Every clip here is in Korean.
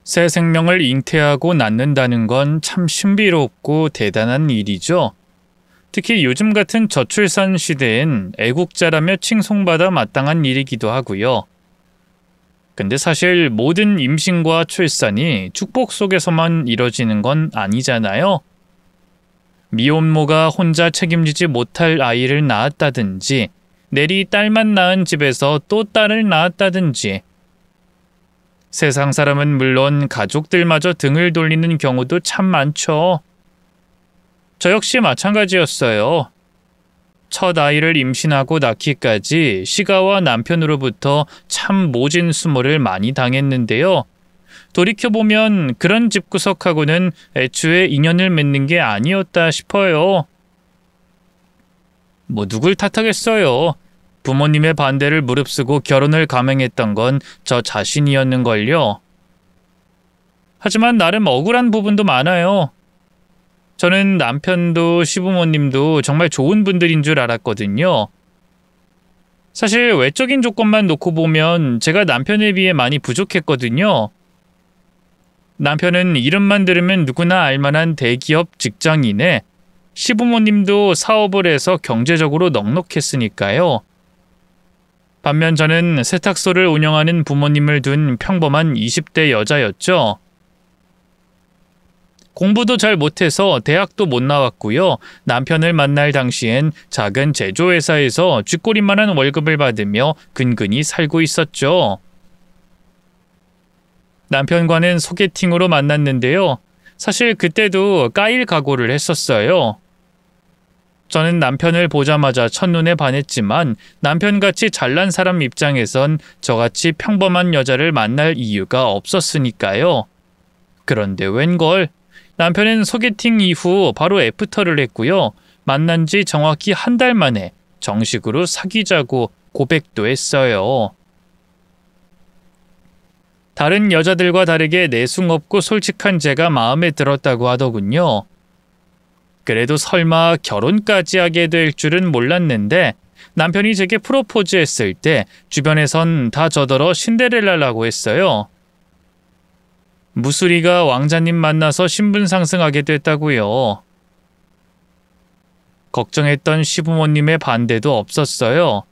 새 생명을 잉태하고 낳는다는 건 참 신비롭고 대단한 일이죠. 특히 요즘 같은 저출산 시대엔 애국자라며 칭송받아 마땅한 일이기도 하고요. 근데 사실 모든 임신과 출산이 축복 속에서만 이뤄지는 건 아니잖아요. 미혼모가 혼자 책임지지 못할 아이를 낳았다든지, 내리 딸만 낳은 집에서 또 딸을 낳았다든지, 세상 사람은 물론 가족들마저 등을 돌리는 경우도 참 많죠. 저 역시 마찬가지였어요. 첫 아이를 임신하고 낳기까지 시가와 남편으로부터 참 모진 수모를 많이 당했는데요. 돌이켜보면 그런 집구석하고는 애초에 인연을 맺는 게 아니었다 싶어요. 뭐 누굴 탓하겠어요. 부모님의 반대를 무릅쓰고 결혼을 감행했던 건 저 자신이었는걸요. 하지만 나름 억울한 부분도 많아요. 저는 남편도 시부모님도 정말 좋은 분들인 줄 알았거든요. 사실 외적인 조건만 놓고 보면 제가 남편에 비해 많이 부족했거든요. 남편은 이름만 들으면 누구나 알만한 대기업 직장인에 시부모님도 사업을 해서 경제적으로 넉넉했으니까요. 반면 저는 세탁소를 운영하는 부모님을 둔 평범한 20대 여자였죠. 공부도 잘 못해서 대학도 못 나왔고요. 남편을 만날 당시엔 작은 제조회사에서 쥐꼬리만한 월급을 받으며 근근히 살고 있었죠. 남편과는 소개팅으로 만났는데요. 사실 그때도 까일 각오를 했었어요. 저는 남편을 보자마자 첫눈에 반했지만 남편같이 잘난 사람 입장에선 저같이 평범한 여자를 만날 이유가 없었으니까요. 그런데 웬걸, 남편은 소개팅 이후 바로 애프터를 했고요. 만난 지 정확히 한 달 만에 정식으로 사귀자고 고백도 했어요. 다른 여자들과 다르게 내숭 없고 솔직한 제가 마음에 들었다고 하더군요. 그래도 설마 결혼까지 하게 될 줄은 몰랐는데 남편이 제게 프로포즈했을 때 주변에선 다 저더러 신데렐라라고 했어요. 무수리가 왕자님 만나서 신분 상승하게 됐다고요. 걱정했던 시부모님의 반대도 없었어요.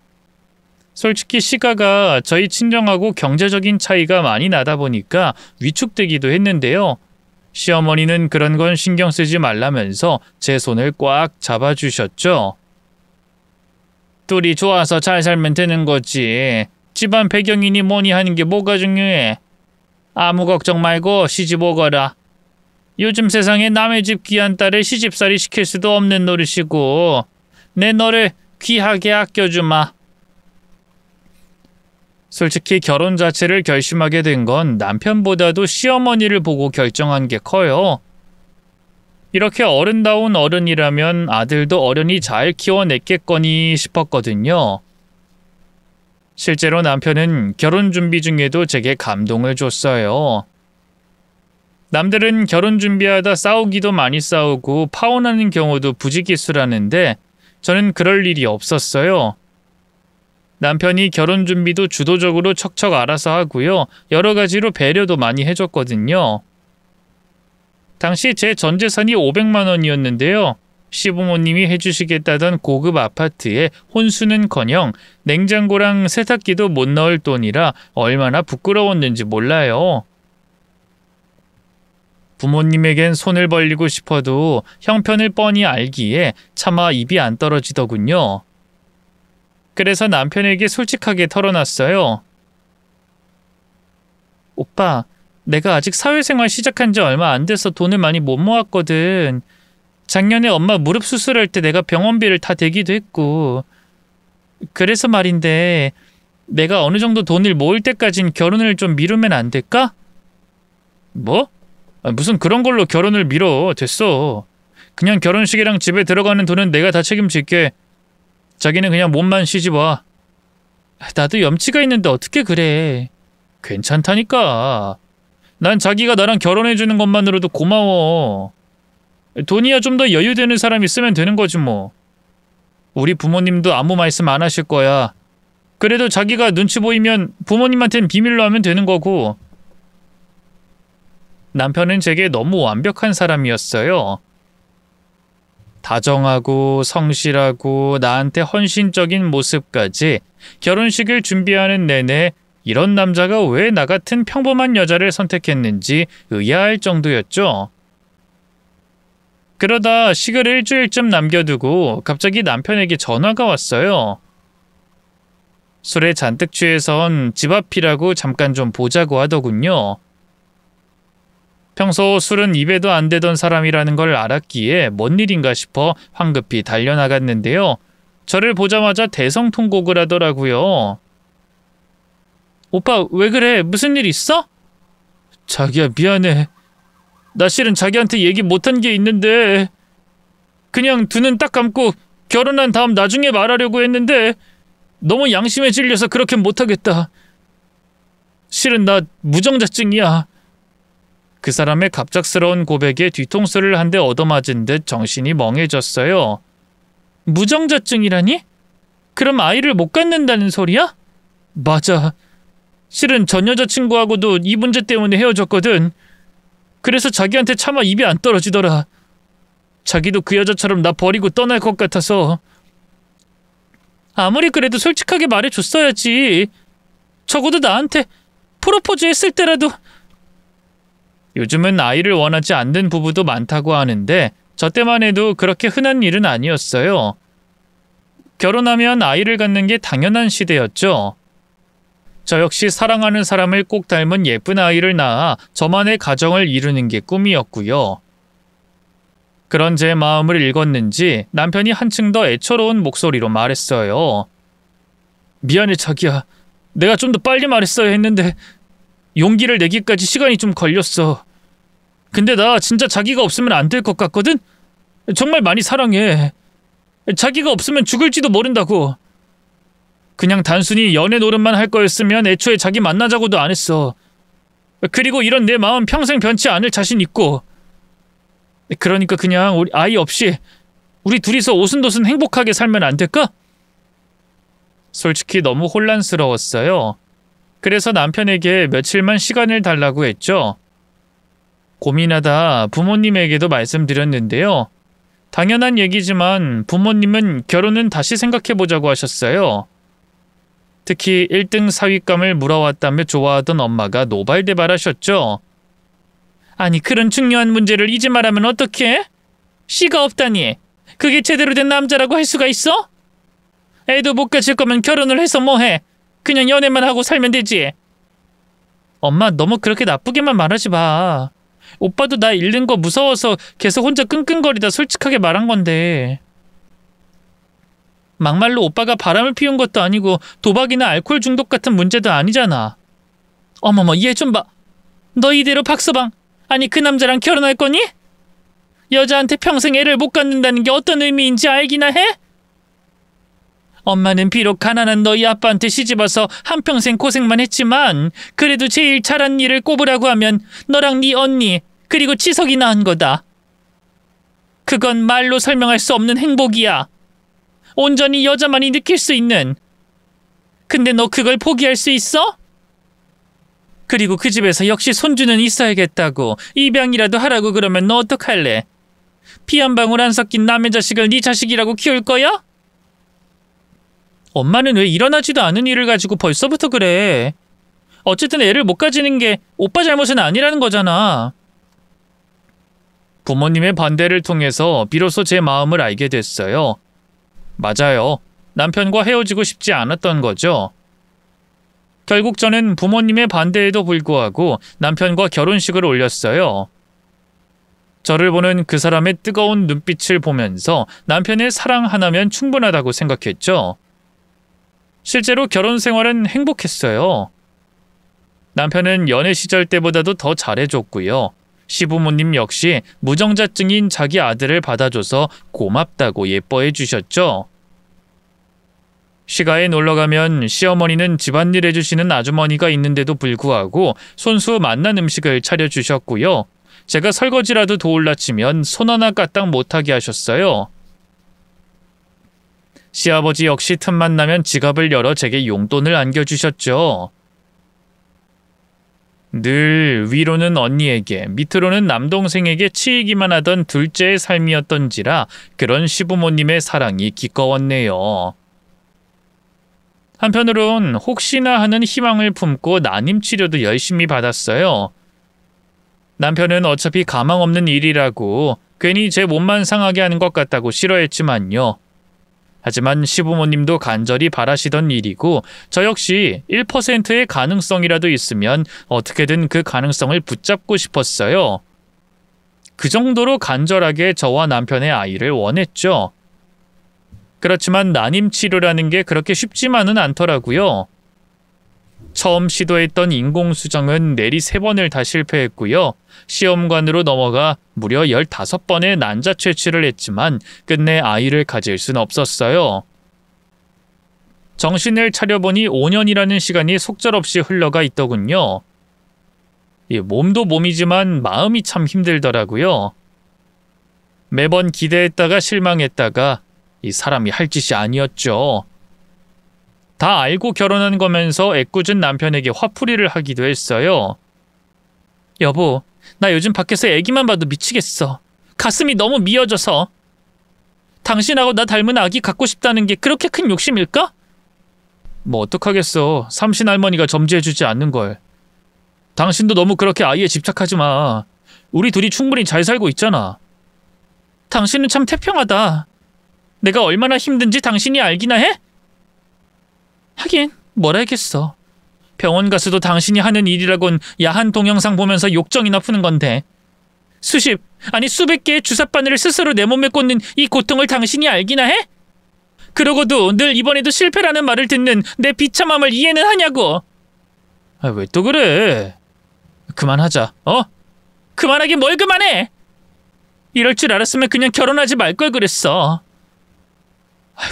솔직히 시가가 저희 친정하고 경제적인 차이가 많이 나다 보니까 위축되기도 했는데요. 시어머니는 그런 건 신경 쓰지 말라면서 제 손을 꽉 잡아주셨죠. 둘이 좋아서 잘 살면 되는 거지. 집안 배경이니 뭐니 하는 게 뭐가 중요해. 아무 걱정 말고 시집 오거라. 요즘 세상에 남의 집 귀한 딸을 시집살이 시킬 수도 없는 노릇이고 내 너를 귀하게 아껴주마. 솔직히 결혼 자체를 결심하게 된 건 남편보다도 시어머니를 보고 결정한 게 커요. 이렇게 어른다운 어른이라면 아들도 어련히 잘 키워냈겠거니 싶었거든요. 실제로 남편은 결혼 준비 중에도 제게 감동을 줬어요. 남들은 결혼 준비하다 싸우기도 많이 싸우고 파혼하는 경우도 부지기수라는데 저는 그럴 일이 없었어요. 남편이 결혼 준비도 주도적으로 척척 알아서 하고요. 여러 가지로 배려도 많이 해줬거든요. 당시 제 전 재산이 500만 원이었는데요. 시부모님이 해주시겠다던 고급 아파트에 혼수는커녕 냉장고랑 세탁기도 못 넣을 돈이라 얼마나 부끄러웠는지 몰라요. 부모님에겐 손을 벌리고 싶어도 형편을 뻔히 알기에 차마 입이 안 떨어지더군요. 그래서 남편에게 솔직하게 털어놨어요. 오빠, 내가 아직 사회생활 시작한 지 얼마 안 돼서 돈을 많이 못 모았거든. 작년에 엄마 무릎 수술할 때 내가 병원비를 다 대기도 했고. 그래서 말인데 내가 어느 정도 돈을 모을 때까진 결혼을 좀 미루면 안 될까? 뭐? 무슨 그런 걸로 결혼을 미뤄. 됐어. 그냥 결혼식이랑 집에 들어가는 돈은 내가 다 책임질게. 자기는 그냥 몸만 시집 와. 나도 염치가 있는데 어떻게 그래. 괜찮다니까. 난 자기가 나랑 결혼해주는 것만으로도 고마워. 돈이야 좀 더 여유되는 사람 있으면 되는 거지 뭐. 우리 부모님도 아무 말씀 안 하실 거야. 그래도 자기가 눈치 보이면 부모님한테는 비밀로 하면 되는 거고. 남편은 제게 너무 완벽한 사람이었어요. 다정하고 성실하고 나한테 헌신적인 모습까지 결혼식을 준비하는 내내 이런 남자가 왜 나 같은 평범한 여자를 선택했는지 의아할 정도였죠. 그러다 식을 일주일쯤 남겨두고 갑자기 남편에게 전화가 왔어요. 술에 잔뜩 취해선 집 앞이라고 잠깐 좀 보자고 하더군요. 평소 술은 입에도 안 대던 사람이라는 걸 알았기에 뭔 일인가 싶어 황급히 달려나갔는데요. 저를 보자마자 대성통곡을 하더라고요. 오빠 왜 그래? 무슨 일 있어? 자기야 미안해. 나 실은 자기한테 얘기 못한 게 있는데 그냥 두 눈 딱 감고 결혼한 다음 나중에 말하려고 했는데 너무 양심에 찔려서 그렇게 못하겠다. 실은 나 무정자증이야. 그 사람의 갑작스러운 고백에 뒤통수를 한 대 얻어맞은 듯 정신이 멍해졌어요. 무정자증이라니? 그럼 아이를 못 갖는다는 소리야? 맞아. 실은 전 여자친구하고도 이 문제 때문에 헤어졌거든. 그래서 자기한테 차마 입이 안 떨어지더라. 자기도 그 여자처럼 나 버리고 떠날 것 같아서. 아무리 그래도 솔직하게 말해줬어야지. 적어도 나한테 프로포즈 했을 때라도. 요즘은 아이를 원하지 않는 부부도 많다고 하는데 저 때만 해도 그렇게 흔한 일은 아니었어요. 결혼하면 아이를 갖는 게 당연한 시대였죠. 저 역시 사랑하는 사람을 꼭 닮은 예쁜 아이를 낳아 저만의 가정을 이루는 게 꿈이었고요. 그런 제 마음을 읽었는지 남편이 한층 더 애처로운 목소리로 말했어요. 미안해 자기야. 내가 좀 더 빨리 말했어야 했는데 용기를 내기까지 시간이 좀 걸렸어. 근데 나 진짜 자기가 없으면 안 될 것 같거든? 정말 많이 사랑해. 자기가 없으면 죽을지도 모른다고. 그냥 단순히 연애 노릇만 할 거였으면 애초에 자기 만나자고도 안 했어. 그리고 이런 내 마음 평생 변치 않을 자신 있고. 그러니까 그냥 우리 아이 없이 우리 둘이서 오순도순 행복하게 살면 안 될까? 솔직히 너무 혼란스러웠어요. 그래서 남편에게 며칠만 시간을 달라고 했죠. 고민하다 부모님에게도 말씀드렸는데요. 당연한 얘기지만 부모님은 결혼은 다시 생각해보자고 하셨어요. 특히 1등 사윗감을 물어왔다며 좋아하던 엄마가 노발대발하셨죠. 아니 그런 중요한 문제를 이제 말하면 어떡해? 씨가 없다니. 그게 제대로 된 남자라고 할 수가 있어? 애도 못 가질 거면 결혼을 해서 뭐해? 그냥 연애만 하고 살면 되지. 엄마 너무 그렇게 나쁘게만 말하지 마. 오빠도 나 잃는 거 무서워서 계속 혼자 끙끙거리다 솔직하게 말한 건데. 막말로 오빠가 바람을 피운 것도 아니고 도박이나 알코올 중독 같은 문제도 아니잖아. 어머머 얘 좀 봐. 너 이대로 박서방 아니 그 남자랑 결혼할 거니? 여자한테 평생 애를 못 갖는다는 게 어떤 의미인지 알기나 해? 엄마는 비록 가난한 너희 아빠한테 시집와서 한평생 고생만 했지만 그래도 제일 잘한 일을 꼽으라고 하면 너랑 네 언니 그리고 지석이나 한 거다. 그건 말로 설명할 수 없는 행복이야. 온전히 여자만이 느낄 수 있는. 근데 너 그걸 포기할 수 있어? 그리고 그 집에서 역시 손주는 있어야겠다고 입양이라도 하라고 그러면 너 어떡할래? 피 한 방울 안 섞인 남의 자식을 네 자식이라고 키울 거야? 엄마는 왜 일어나지도 않은 일을 가지고 벌써부터 그래? 어쨌든 애를 못 가지는 게 오빠 잘못은 아니라는 거잖아. 부모님의 반대를 통해서 비로소 제 마음을 알게 됐어요. 맞아요. 남편과 헤어지고 싶지 않았던 거죠. 결국 저는 부모님의 반대에도 불구하고 남편과 결혼식을 올렸어요. 저를 보는 그 사람의 뜨거운 눈빛을 보면서 남편의 사랑 하나면 충분하다고 생각했죠. 실제로 결혼 생활은 행복했어요. 남편은 연애 시절 때보다도 더 잘해줬고요. 시부모님 역시 무정자증인 자기 아들을 받아줘서 고맙다고 예뻐해 주셨죠. 시가에 놀러가면 시어머니는 집안일 해주시는 아주머니가 있는데도 불구하고 손수 맛난 음식을 차려주셨고요. 제가 설거지라도 도울라 치면 손 하나 까딱 못하게 하셨어요. 시아버지 역시 틈만 나면 지갑을 열어 제게 용돈을 안겨주셨죠. 늘 위로는 언니에게, 밑으로는 남동생에게 치이기만 하던 둘째의 삶이었던지라 그런 시부모님의 사랑이 기꺼웠네요. 한편으론 혹시나 하는 희망을 품고 난임 치료도 열심히 받았어요. 남편은 어차피 가망 없는 일이라고 괜히 제 몸만 상하게 하는 것 같다고 싫어했지만요. 하지만 시부모님도 간절히 바라시던 일이고 저 역시 1%의 가능성이라도 있으면 어떻게든 그 가능성을 붙잡고 싶었어요. 그 정도로 간절하게 저와 남편의 아이를 원했죠. 그렇지만 난임 치료라는 게 그렇게 쉽지만은 않더라고요. 처음 시도했던 인공수정은 내리 3번을 다 실패했고요. 시험관으로 넘어가 무려 15번의 난자 채취를 했지만 끝내 아이를 가질 순 없었어요. 정신을 차려보니 5년이라는 시간이 속절없이 흘러가 있더군요. 몸도 몸이지만 마음이 참 힘들더라고요. 매번 기대했다가 실망했다가 이 사람이 할 짓이 아니었죠. 다 알고 결혼한 거면서 애꿎은 남편에게 화풀이를 하기도 했어요. 여보, 나 요즘 밖에서 애기만 봐도 미치겠어. 가슴이 너무 미어져서. 당신하고 나 닮은 아기 갖고 싶다는 게 그렇게 큰 욕심일까? 뭐 어떡하겠어. 삼신 할머니가 점지해주지 않는 걸. 당신도 너무 그렇게 아이에 집착하지 마. 우리 둘이 충분히 잘 살고 있잖아. 당신은 참 태평하다. 내가 얼마나 힘든지 당신이 알기나 해? 하긴 뭐라 했겠어. 병원 가서도 당신이 하는 일이라곤 야한 동영상 보면서 욕정이나 푸는 건데 수십, 아니 수백 개의 주사바늘을 스스로 내 몸에 꽂는 이 고통을 당신이 알기나 해? 그러고도 늘 이번에도 실패라는 말을 듣는 내 비참함을 이해는 하냐고. 왜 또 그래? 그만하자. 그만하긴 뭘 그만해. 이럴 줄 알았으면 그냥 결혼하지 말 걸 그랬어.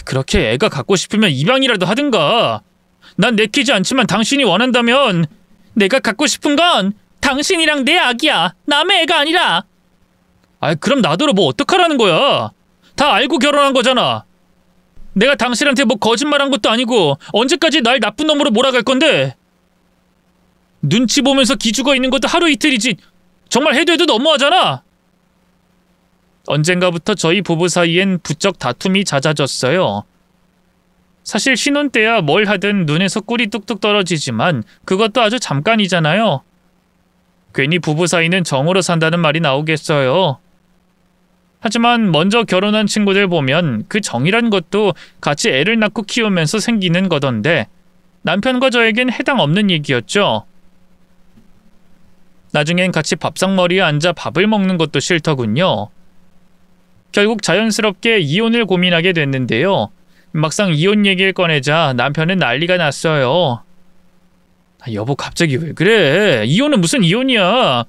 그렇게 애가 갖고 싶으면 입양이라도 하든가. 난 내키지 않지만 당신이 원한다면 내가 갖고 싶은 건 당신이랑 내 아기야. 남의 애가 아니라. 그럼 나더러 뭐 어떡하라는 거야. 다 알고 결혼한 거잖아. 내가 당신한테 뭐 거짓말한 것도 아니고 언제까지 날 나쁜 놈으로 몰아갈 건데. 눈치 보면서 기죽어 있는 것도 하루 이틀이지 정말 해도 너무하잖아. 언젠가부터 저희 부부 사이엔 부쩍 다툼이 잦아졌어요. 사실 신혼 때야 뭘 하든 눈에서 꿀이 뚝뚝 떨어지지만 그것도 아주 잠깐이잖아요. 괜히 부부 사이는 정으로 산다는 말이 나오겠어요. 하지만 먼저 결혼한 친구들 보면 그 정이란 것도 같이 애를 낳고 키우면서 생기는 거던데 남편과 저에겐 해당 없는 얘기였죠. 나중엔 같이 밥상머리에 앉아 밥을 먹는 것도 싫더군요. 결국 자연스럽게 이혼을 고민하게 됐는데요. 막상 이혼 얘기를 꺼내자 남편은 난리가 났어요. 여보 갑자기 왜 그래? 이혼은 무슨 이혼이야.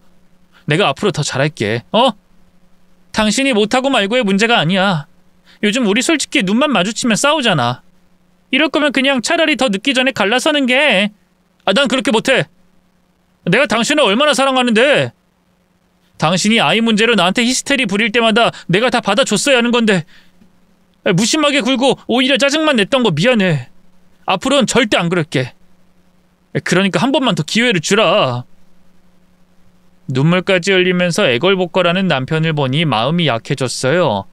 내가 앞으로 더 잘할게. 당신이 못하고 말고의 문제가 아니야. 요즘 우리 솔직히 눈만 마주치면 싸우잖아. 이럴 거면 그냥 차라리 더 늦기 전에 갈라서는 게. 난 그렇게 못해. 내가 당신을 얼마나 사랑하는데. 당신이 아이 문제로 나한테 히스테리 부릴 때마다 내가 다 받아줬어야 하는 건데 무심하게 굴고 오히려 짜증만 냈던 거 미안해. 앞으로는 절대 안 그럴게. 그러니까 한 번만 더 기회를 주라. 눈물까지 흘리면서 애걸복걸하는 남편을 보니 마음이 약해졌어요.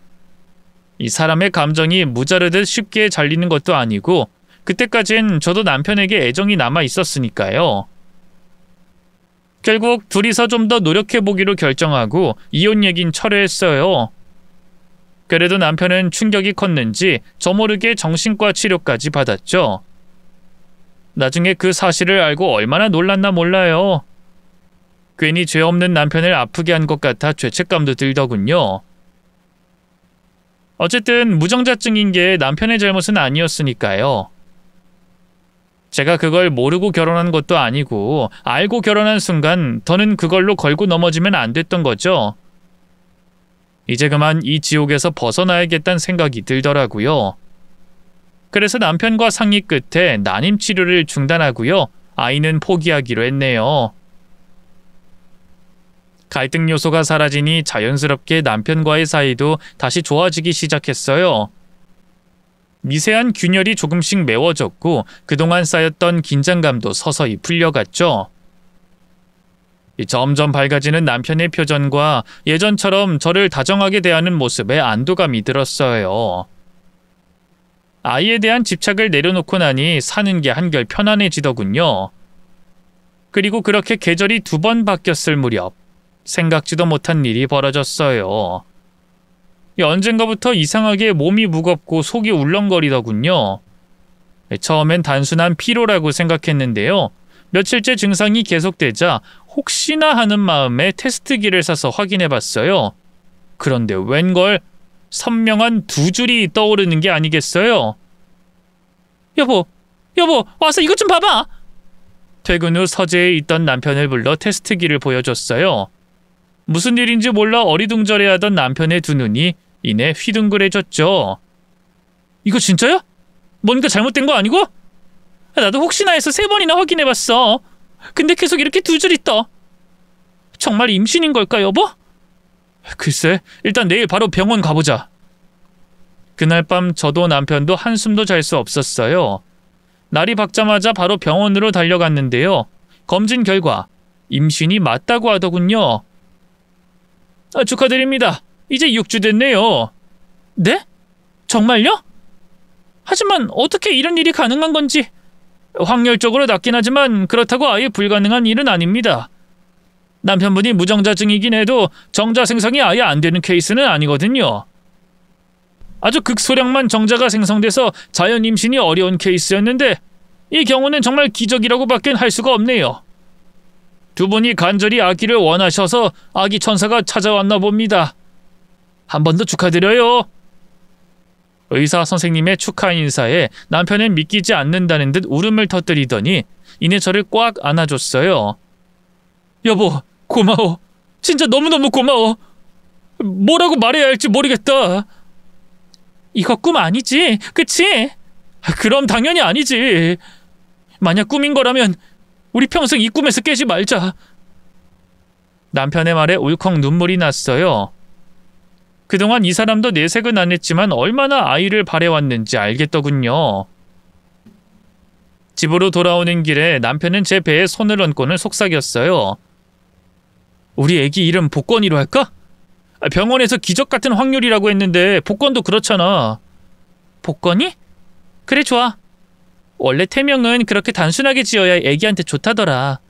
이 사람의 감정이 무자르듯 쉽게 잘리는 것도 아니고 그때까진 저도 남편에게 애정이 남아 있었으니까요. 결국 둘이서 좀 더 노력해보기로 결정하고 이혼 얘긴 철회했어요. 그래도 남편은 충격이 컸는지 저 모르게 정신과 치료까지 받았죠. 나중에 그 사실을 알고 얼마나 놀랐나 몰라요. 괜히 죄 없는 남편을 아프게 한 것 같아 죄책감도 들더군요. 어쨌든 무정자증인 게 남편의 잘못은 아니었으니까요. 제가 그걸 모르고 결혼한 것도 아니고 알고 결혼한 순간 더는 그걸로 걸고 넘어지면 안 됐던 거죠. 이제 그만 이 지옥에서 벗어나야겠다는 생각이 들더라고요. 그래서 남편과 상의 끝에 난임 치료를 중단하고요. 아이는 포기하기로 했네요. 갈등 요소가 사라지니 자연스럽게 남편과의 사이도 다시 좋아지기 시작했어요. 미세한 균열이 조금씩 메워졌고 그동안 쌓였던 긴장감도 서서히 풀려갔죠. 점점 밝아지는 남편의 표정과 예전처럼 저를 다정하게 대하는 모습에 안도감이 들었어요. 아이에 대한 집착을 내려놓고 나니 사는 게 한결 편안해지더군요. 그리고 그렇게 계절이 2번 바뀌었을 무렵 생각지도 못한 일이 벌어졌어요. 언젠가부터 이상하게 몸이 무겁고 속이 울렁거리더군요. 처음엔 단순한 피로라고 생각했는데요. 며칠째 증상이 계속되자 혹시나 하는 마음에 테스트기를 사서 확인해봤어요. 그런데 웬걸 선명한 2줄이 떠오르는 게 아니겠어요? 여보, 와서 이것 좀 봐봐! 퇴근 후 서재에 있던 남편을 불러 테스트기를 보여줬어요. 무슨 일인지 몰라 어리둥절해하던 남편의 2눈이 이내 휘둥그레졌죠. 이거 진짜야? 뭔가 잘못된 거 아니고? 나도 혹시나 해서 3번이나 확인해봤어. 근데 계속 이렇게 2줄이 떠. 정말 임신인 걸까, 여보? 글쎄, 일단 내일 바로 병원 가보자. 그날 밤 저도 남편도 한숨도 잘 수 없었어요. 날이 밝자마자 바로 병원으로 달려갔는데요. 검진 결과 임신이 맞다고 하더군요. 축하드립니다. 이제 6주 됐네요. 네? 정말요? 하지만 어떻게 이런 일이 가능한 건지. 확률적으로 낮긴 하지만 그렇다고 아예 불가능한 일은 아닙니다. 남편분이 무정자증이긴 해도 정자 생성이 아예 안 되는 케이스는 아니거든요. 아주 극소량만 정자가 생성돼서 자연 임신이 어려운 케이스였는데 이 경우는 정말 기적이라고밖엔 할 수가 없네요. 2분이 간절히 아기를 원하셔서 아기 천사가 찾아왔나 봅니다. 한 번 더 축하드려요. 의사 선생님의 축하 인사에 남편은 믿기지 않는다는 듯 울음을 터뜨리더니 이내 저를 꽉 안아줬어요. 여보, 고마워. 진짜 너무너무 고마워. 뭐라고 말해야 할지 모르겠다. 이거 꿈 아니지? 그치? 그럼 당연히 아니지. 만약 꿈인 거라면 우리 평생 이 꿈에서 깨지 말자. 남편의 말에 울컥 눈물이 났어요. 그동안 이 사람도 내색은 안 했지만 얼마나 아이를 바래왔는지 알겠더군요. 집으로 돌아오는 길에 남편은 제 배에 손을 얹고는 속삭였어요. 우리 애기 이름 복권이로 할까? 병원에서 기적 같은 확률이라고 했는데 복권도 그렇잖아. 복권이? 그래, 좋아. 원래 태명은 그렇게 단순하게 지어야 애기한테 좋다더라.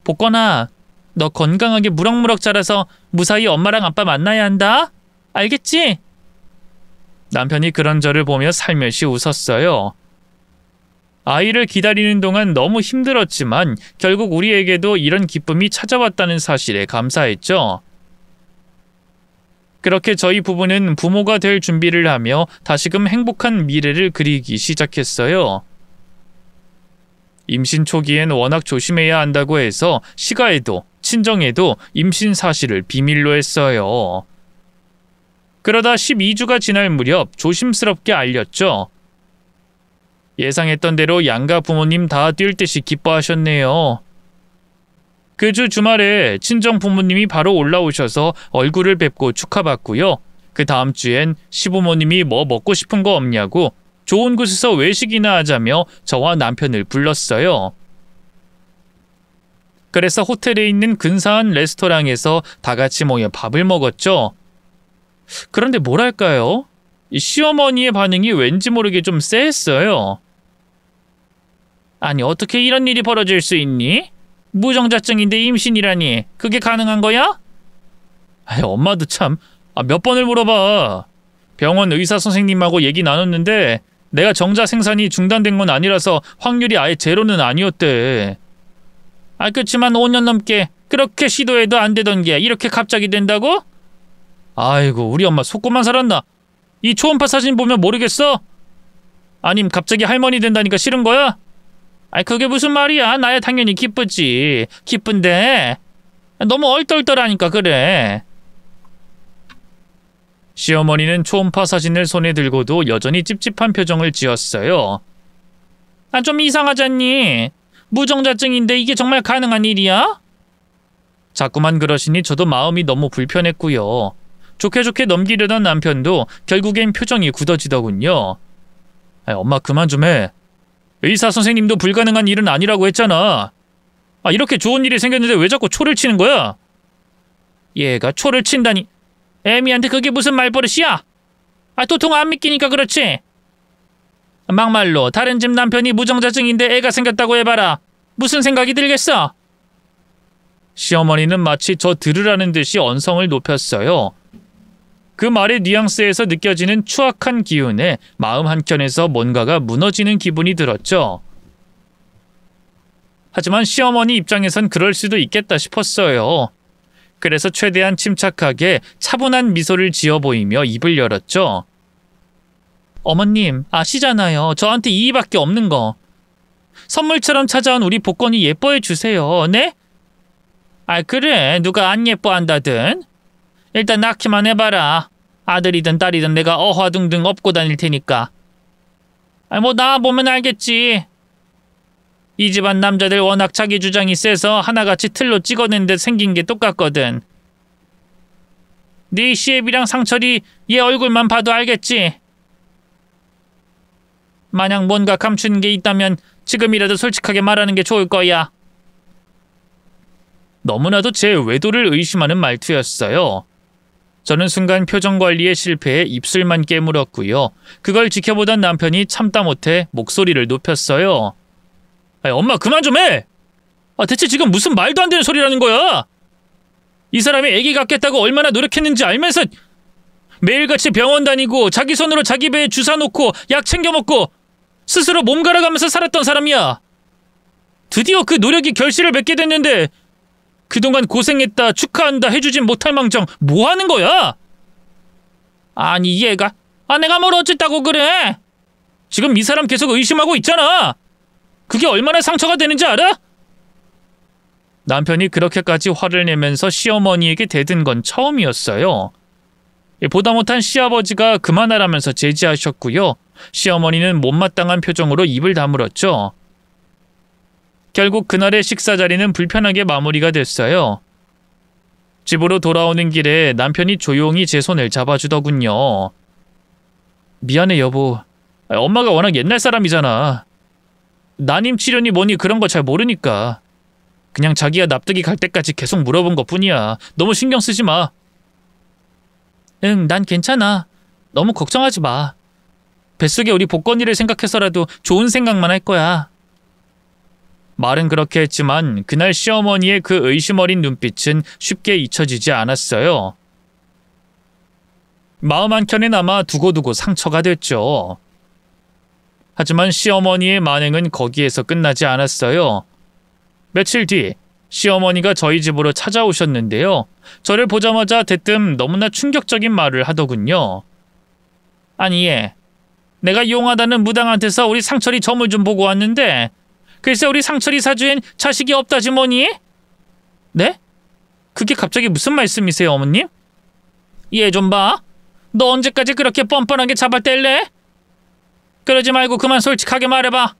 복권아, 너 건강하게 무럭무럭 자라서 무사히 엄마랑 아빠 만나야 한다. 알겠지? 남편이 그런 저를 보며 살며시 웃었어요. 아이를 기다리는 동안 너무 힘들었지만 결국 우리에게도 이런 기쁨이 찾아왔다는 사실에 감사했죠. 그렇게 저희 부부는 부모가 될 준비를 하며 다시금 행복한 미래를 그리기 시작했어요. 임신 초기엔 워낙 조심해야 한다고 해서 시가에도 친정에도 임신 사실을 비밀로 했어요. 그러다 12주가 지날 무렵 조심스럽게 알렸죠. 예상했던 대로 양가 부모님 다 뛸 듯이 기뻐하셨네요. 그 주 주말에 친정 부모님이 바로 올라오셔서 얼굴을 뵙고 축하받고요. 그 다음 주엔 시부모님이 뭐 먹고 싶은 거 없냐고 좋은 곳에서 외식이나 하자며 저와 남편을 불렀어요. 그래서 호텔에 있는 근사한 레스토랑에서 다 같이 모여 밥을 먹었죠. 그런데 뭐랄까요? 이 시어머니의 반응이 왠지 모르게 좀 쎄했어요. 아니, 어떻게 이런 일이 벌어질 수 있니? 무정자증인데 임신이라니 그게 가능한 거야? 엄마도 참 몇 번을 물어봐. 병원 의사 선생님하고 얘기 나눴는데 내가 정자 생산이 중단된 건 아니라서 확률이 아예 제로는 아니었대. 그렇지만 5년 넘게 그렇게 시도해도 안 되던 게 이렇게 갑자기 된다고? 아이고, 우리 엄마 속고만 살았나? 이 초음파 사진 보면 모르겠어? 아님 갑자기 할머니 된다니까 싫은 거야? 그게 무슨 말이야. 나야 당연히 기쁘지. 기쁜데 너무 얼떨떨하니까 그래. 시어머니는 초음파 사진을 손에 들고도 여전히 찝찝한 표정을 지었어요. 좀 이상하잖니? 무정자증인데 이게 정말 가능한 일이야? 자꾸만 그러시니 저도 마음이 너무 불편했고요. 좋게 넘기려던 남편도 결국엔 표정이 굳어지더군요. 엄마 그만 좀 해. 의사 선생님도 불가능한 일은 아니라고 했잖아. 아, 이렇게 좋은 일이 생겼는데 왜 자꾸 초를 치는 거야? 얘가 초를 친다니. 애미한테 그게 무슨 말버릇이야? 아, 도통 안 믿기니까 그렇지. 막말로 다른 집 남편이 무정자증인데 애가 생겼다고 해봐라. 무슨 생각이 들겠어? 시어머니는 마치 저 들으라는 듯이 언성을 높였어요. 그 말의 뉘앙스에서 느껴지는 추악한 기운에 마음 한켠에서 뭔가가 무너지는 기분이 들었죠. 하지만 시어머니 입장에선 그럴 수도 있겠다 싶었어요. 그래서 최대한 침착하게 차분한 미소를 지어 보이며 입을 열었죠. 어머님, 아시잖아요. 저한테 이의밖에 없는 거. 선물처럼 찾아온 우리 복권이 예뻐해 주세요. 네? 아, 그래. 누가 안 예뻐한다든. 일단 낳기만 해봐라. 아들이든 딸이든 내가 어화둥둥 업고 다닐 테니까. 아, 뭐 낳아보면 알겠지. 이 집안 남자들 워낙 자기 주장이 세서 하나같이 틀로 찍어낸 듯 생긴 게 똑같거든. 네 시애비랑 상철이 얘 얼굴만 봐도 알겠지. 만약 뭔가 감추는 게 있다면 지금이라도 솔직하게 말하는 게 좋을 거야. 너무나도 제 외도를 의심하는 말투였어요. 저는 순간 표정 관리에 실패해 입술만 깨물었고요. 그걸 지켜보던 남편이 참다 못해 목소리를 높였어요. 아니, 엄마 그만 좀 해! 아, 대체 지금 무슨 말도 안 되는 소리라는 거야? 이 사람이 애기 갖겠다고 얼마나 노력했는지 알면서 매일같이 병원 다니고 자기 손으로 자기 배에 주사 놓고 약 챙겨 먹고 스스로 몸 갈아가면서 살았던 사람이야. 드디어 그 노력이 결실을 맺게 됐는데 그동안 고생했다 축하한다 해주진 못할 망정 뭐 하는 거야? 아니 얘가 내가 뭘 어쨌다고 그래? 지금 이 사람 계속 의심하고 있잖아. 그게 얼마나 상처가 되는지 알아? 남편이 그렇게까지 화를 내면서 시어머니에게 대든 건 처음이었어요. 보다 못한 시아버지가 그만하라면서 제지하셨고요. 시어머니는 못마땅한 표정으로 입을 다물었죠. 결국 그날의 식사 자리는 불편하게 마무리가 됐어요. 집으로 돌아오는 길에 남편이 조용히 제 손을 잡아주더군요. 미안해 여보. 엄마가 워낙 옛날 사람이잖아. 난임 치료니 뭐니 그런 거 잘 모르니까. 그냥 자기가 납득이 갈 때까지 계속 물어본 것뿐이야. 너무 신경 쓰지 마. 응, 난 괜찮아. 너무 걱정하지 마. 뱃속에 우리 복권이를 생각해서라도 좋은 생각만 할 거야. 말은 그렇게 했지만 그날 시어머니의 그 의심 어린 눈빛은 쉽게 잊혀지지 않았어요. 마음 한켠에나마 두고두고 상처가 됐죠. 하지만 시어머니의 만행은 거기에서 끝나지 않았어요. 며칠 뒤 시어머니가 저희 집으로 찾아오셨는데요. 저를 보자마자 대뜸 너무나 충격적인 말을 하더군요. 아니 얘, 내가 용하다는 무당한테서 우리 상철이 점을 좀 보고 왔는데 글쎄 우리 상철이 사주엔 자식이 없다지 뭐니? 네? 그게 갑자기 무슨 말씀이세요 어머님? 얘 좀 봐. 너 언제까지 그렇게 뻔뻔하게 잡아뗄래? 그러지 말고 그만 솔직하게 말해봐.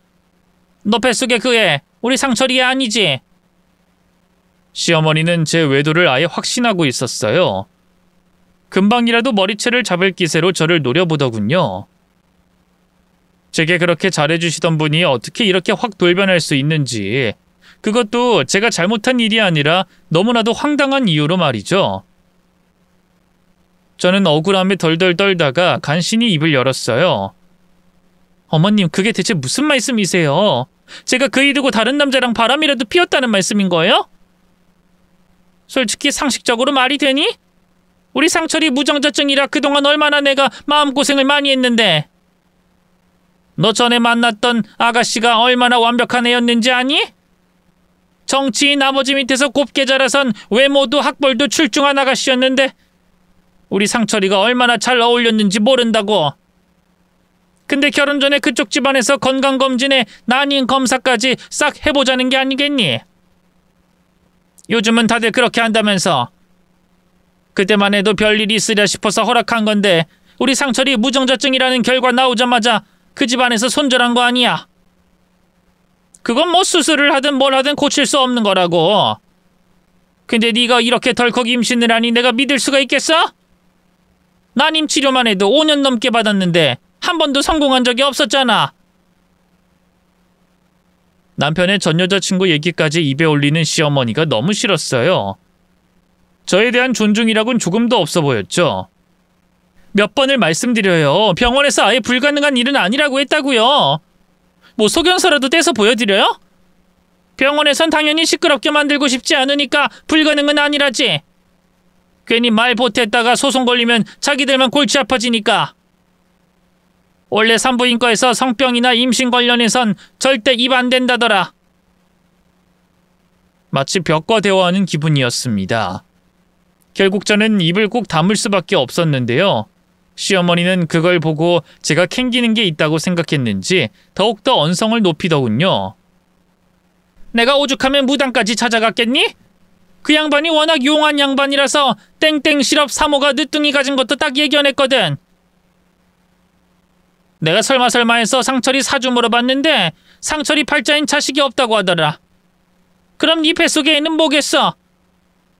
너 뱃속에 그 애 우리 상철이 애 아니지? 시어머니는 제 외도를 아예 확신하고 있었어요. 금방이라도 머리채를 잡을 기세로 저를 노려보더군요. 제게 그렇게 잘해주시던 분이 어떻게 이렇게 확 돌변할 수 있는지, 그것도 제가 잘못한 일이 아니라 너무나도 황당한 이유로 말이죠. 저는 억울함에 덜덜 떨다가 간신히 입을 열었어요. 어머님, 그게 대체 무슨 말씀이세요? 제가 그 일 두고 다른 남자랑 바람이라도 피웠다는 말씀인 거예요? 솔직히 상식적으로 말이 되니? 우리 상철이 무정자증이라 그동안 얼마나 내가 마음고생을 많이 했는데. 너 전에 만났던 아가씨가 얼마나 완벽한 애였는지 아니? 정치인 아버지 밑에서 곱게 자라선 외모도 학벌도 출중한 아가씨였는데 우리 상철이가 얼마나 잘 어울렸는지 모른다고. 근데 결혼 전에 그쪽 집안에서 건강검진에 난임 검사까지 싹 해보자는 게 아니겠니? 요즘은 다들 그렇게 한다면서. 그때만 해도 별일이 있으랴 싶어서 허락한 건데 우리 상철이 무정자증이라는 결과 나오자마자 그 집안에서 손절한 거 아니야. 그건 뭐 수술을 하든 뭘 하든 고칠 수 없는 거라고. 근데 네가 이렇게 덜컥 임신을 하니 내가 믿을 수가 있겠어? 난임 치료만 해도 5년 넘게 받았는데 한 번도 성공한 적이 없었잖아. 남편의 전 여자친구 얘기까지 입에 올리는 시어머니가 너무 싫었어요. 저에 대한 존중이라곤 조금도 없어 보였죠. 몇 번을 말씀드려요. 병원에서 아예 불가능한 일은 아니라고 했다고요. 뭐 소견서라도 떼서 보여드려요? 병원에선 당연히 시끄럽게 만들고 싶지 않으니까 불가능은 아니라지. 괜히 말 보탰다가 소송 걸리면 자기들만 골치 아파지니까. 원래 산부인과에서 성병이나 임신 관련해선 절대 입 안 된다더라. 마치 벽과 대화하는 기분이었습니다. 결국 저는 입을 꼭 다물 수밖에 없었는데요. 시어머니는 그걸 보고 제가 캥기는 게 있다고 생각했는지 더욱더 언성을 높이더군요. 내가 오죽하면 무당까지 찾아갔겠니? 그 양반이 워낙 용한 양반이라서 땡땡 시럽 사모가 늦둥이 가진 것도 딱 예견했거든. 내가 설마 해서 상철이 사주 물어봤는데 상철이 팔자인 자식이 없다고 하더라. 그럼 네 뱃속에 애는 뭐겠어?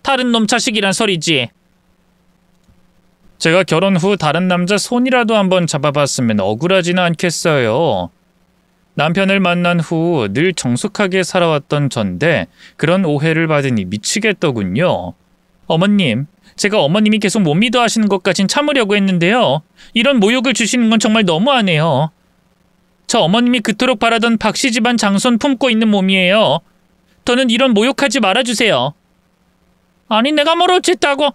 다른 놈 자식이란 소리지. 제가 결혼 후 다른 남자 손이라도 한번 잡아봤으면 억울하지는 않겠어요. 남편을 만난 후 늘 정숙하게 살아왔던 전데 그런 오해를 받으니 미치겠더군요. 어머님, 제가 어머님이 계속 못 믿어 하시는 것까진 참으려고 했는데요. 이런 모욕을 주시는 건 정말 너무하네요. 저 어머님이 그토록 바라던 박씨 집안 장손 품고 있는 몸이에요. 더는 이런 모욕하지 말아주세요. 아니 내가 뭘 어쨌다고.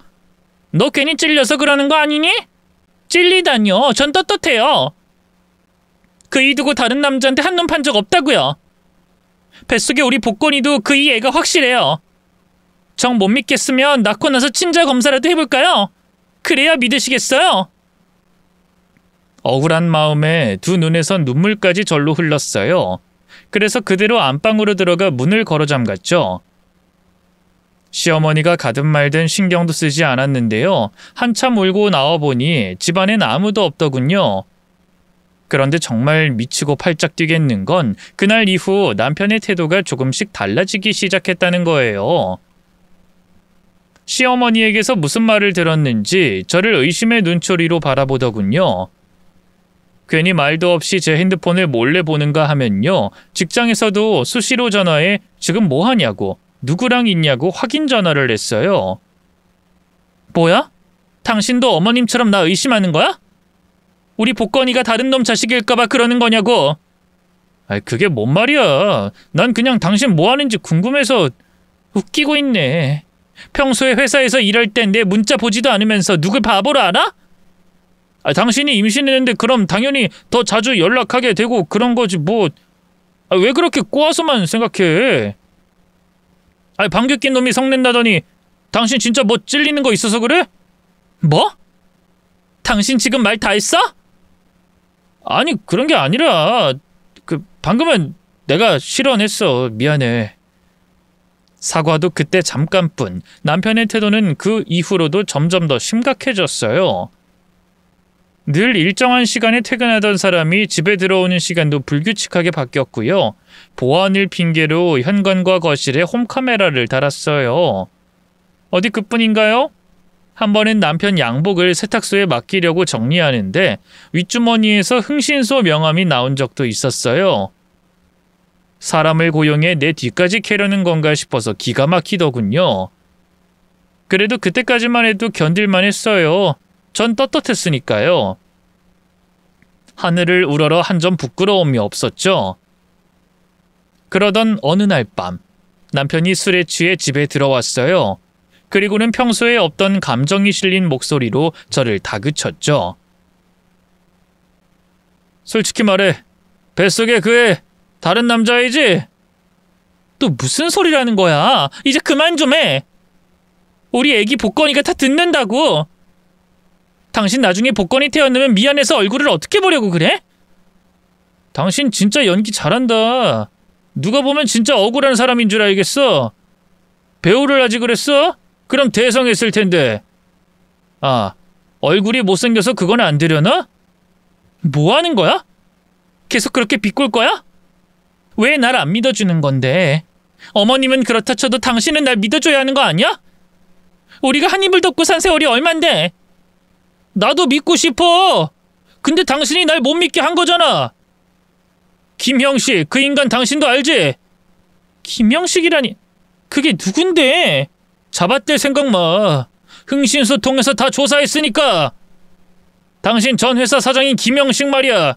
너 괜히 찔려서 그러는 거 아니니? 찔리다뇨. 전 떳떳해요. 그 이 두고 다른 남자한테 한눈 판 적 없다고요. 뱃속에 우리 복권이도 그 이 애가 확실해요. 정 못 믿겠으면 낳고 나서 친자 검사라도 해볼까요? 그래야 믿으시겠어요? 억울한 마음에 두 눈에선 눈물까지 절로 흘렀어요. 그래서 그대로 안방으로 들어가 문을 걸어 잠갔죠. 시어머니가 가든 말든 신경도 쓰지 않았는데요. 한참 울고 나와보니 집안엔 아무도 없더군요. 그런데 정말 미치고 팔짝 뛰겠는 건 그날 이후 남편의 태도가 조금씩 달라지기 시작했다는 거예요. 시어머니에게서 무슨 말을 들었는지 저를 의심의 눈초리로 바라보더군요. 괜히 말도 없이 제 핸드폰을 몰래 보는가 하면요. 직장에서도 수시로 전화해 지금 뭐 하냐고, 누구랑 있냐고 확인 전화를 했어요. 뭐야? 당신도 어머님처럼 나 의심하는 거야? 우리 복건이가 다른 놈 자식일까봐 그러는 거냐고. 그게 뭔 말이야. 난 그냥 당신 뭐 하는지 궁금해서. 웃기고 있네. 평소에 회사에서 일할 땐 내 문자 보지도 않으면서 누굴 바보로 알아? 당신이 임신했는데 그럼 당연히 더 자주 연락하게 되고 그런 거지 뭐. 왜 그렇게 꼬아서만 생각해? 방귀 낀 놈이 성낸다더니 당신 진짜 뭐 찔리는 거 있어서 그래? 뭐? 당신 지금 말 다 했어? 아니 그런 게 아니라 방금은 내가 실언했어. 미안해. 사과도 그때 잠깐뿐. 남편의 태도는 그 이후로도 점점 더 심각해졌어요. 늘 일정한 시간에 퇴근하던 사람이 집에 들어오는 시간도 불규칙하게 바뀌었고요. 보안을 핑계로 현관과 거실에 홈카메라를 달았어요. 어디 그뿐인가요? 한 번은 남편 양복을 세탁소에 맡기려고 정리하는데 윗주머니에서 흥신소 명함이 나온 적도 있었어요. 사람을 고용해 내 뒤까지 캐려는 건가 싶어서 기가 막히더군요. 그래도 그때까지만 해도 견딜만 했어요. 전 떳떳했으니까요. 하늘을 우러러 한 점 부끄러움이 없었죠. 그러던 어느 날 밤 남편이 술에 취해 집에 들어왔어요. 그리고는 평소에 없던 감정이 실린 목소리로 저를 다그쳤죠. 솔직히 말해. 뱃속에 그 애 다른 남자이지? 또 무슨 소리라는 거야? 이제 그만 좀 해. 우리 애기 복건이가 다 듣는다고. 당신 나중에 복건이 태어나면 미안해서 얼굴을 어떻게 보려고 그래? 당신 진짜 연기 잘한다. 누가 보면 진짜 억울한 사람인 줄 알겠어. 배우를 하지 그랬어? 그럼 대성했을 텐데. 얼굴이 못생겨서 그건 안 되려나? 뭐 하는 거야? 계속 그렇게 비꼴 거야? 왜 날 안 믿어주는 건데? 어머님은 그렇다 쳐도 당신은 날 믿어줘야 하는 거 아니야? 우리가 한 입을 덮고 산 세월이 얼만데? 나도 믿고 싶어. 근데 당신이 날 못 믿게 한 거잖아. 김형식, 그 인간 당신도 알지? 김영식이라니, 그게 누군데? 잡아댈 생각 마. 흥신소통해서 다 조사했으니까. 당신 전 회사 사장인 김영식 말이야.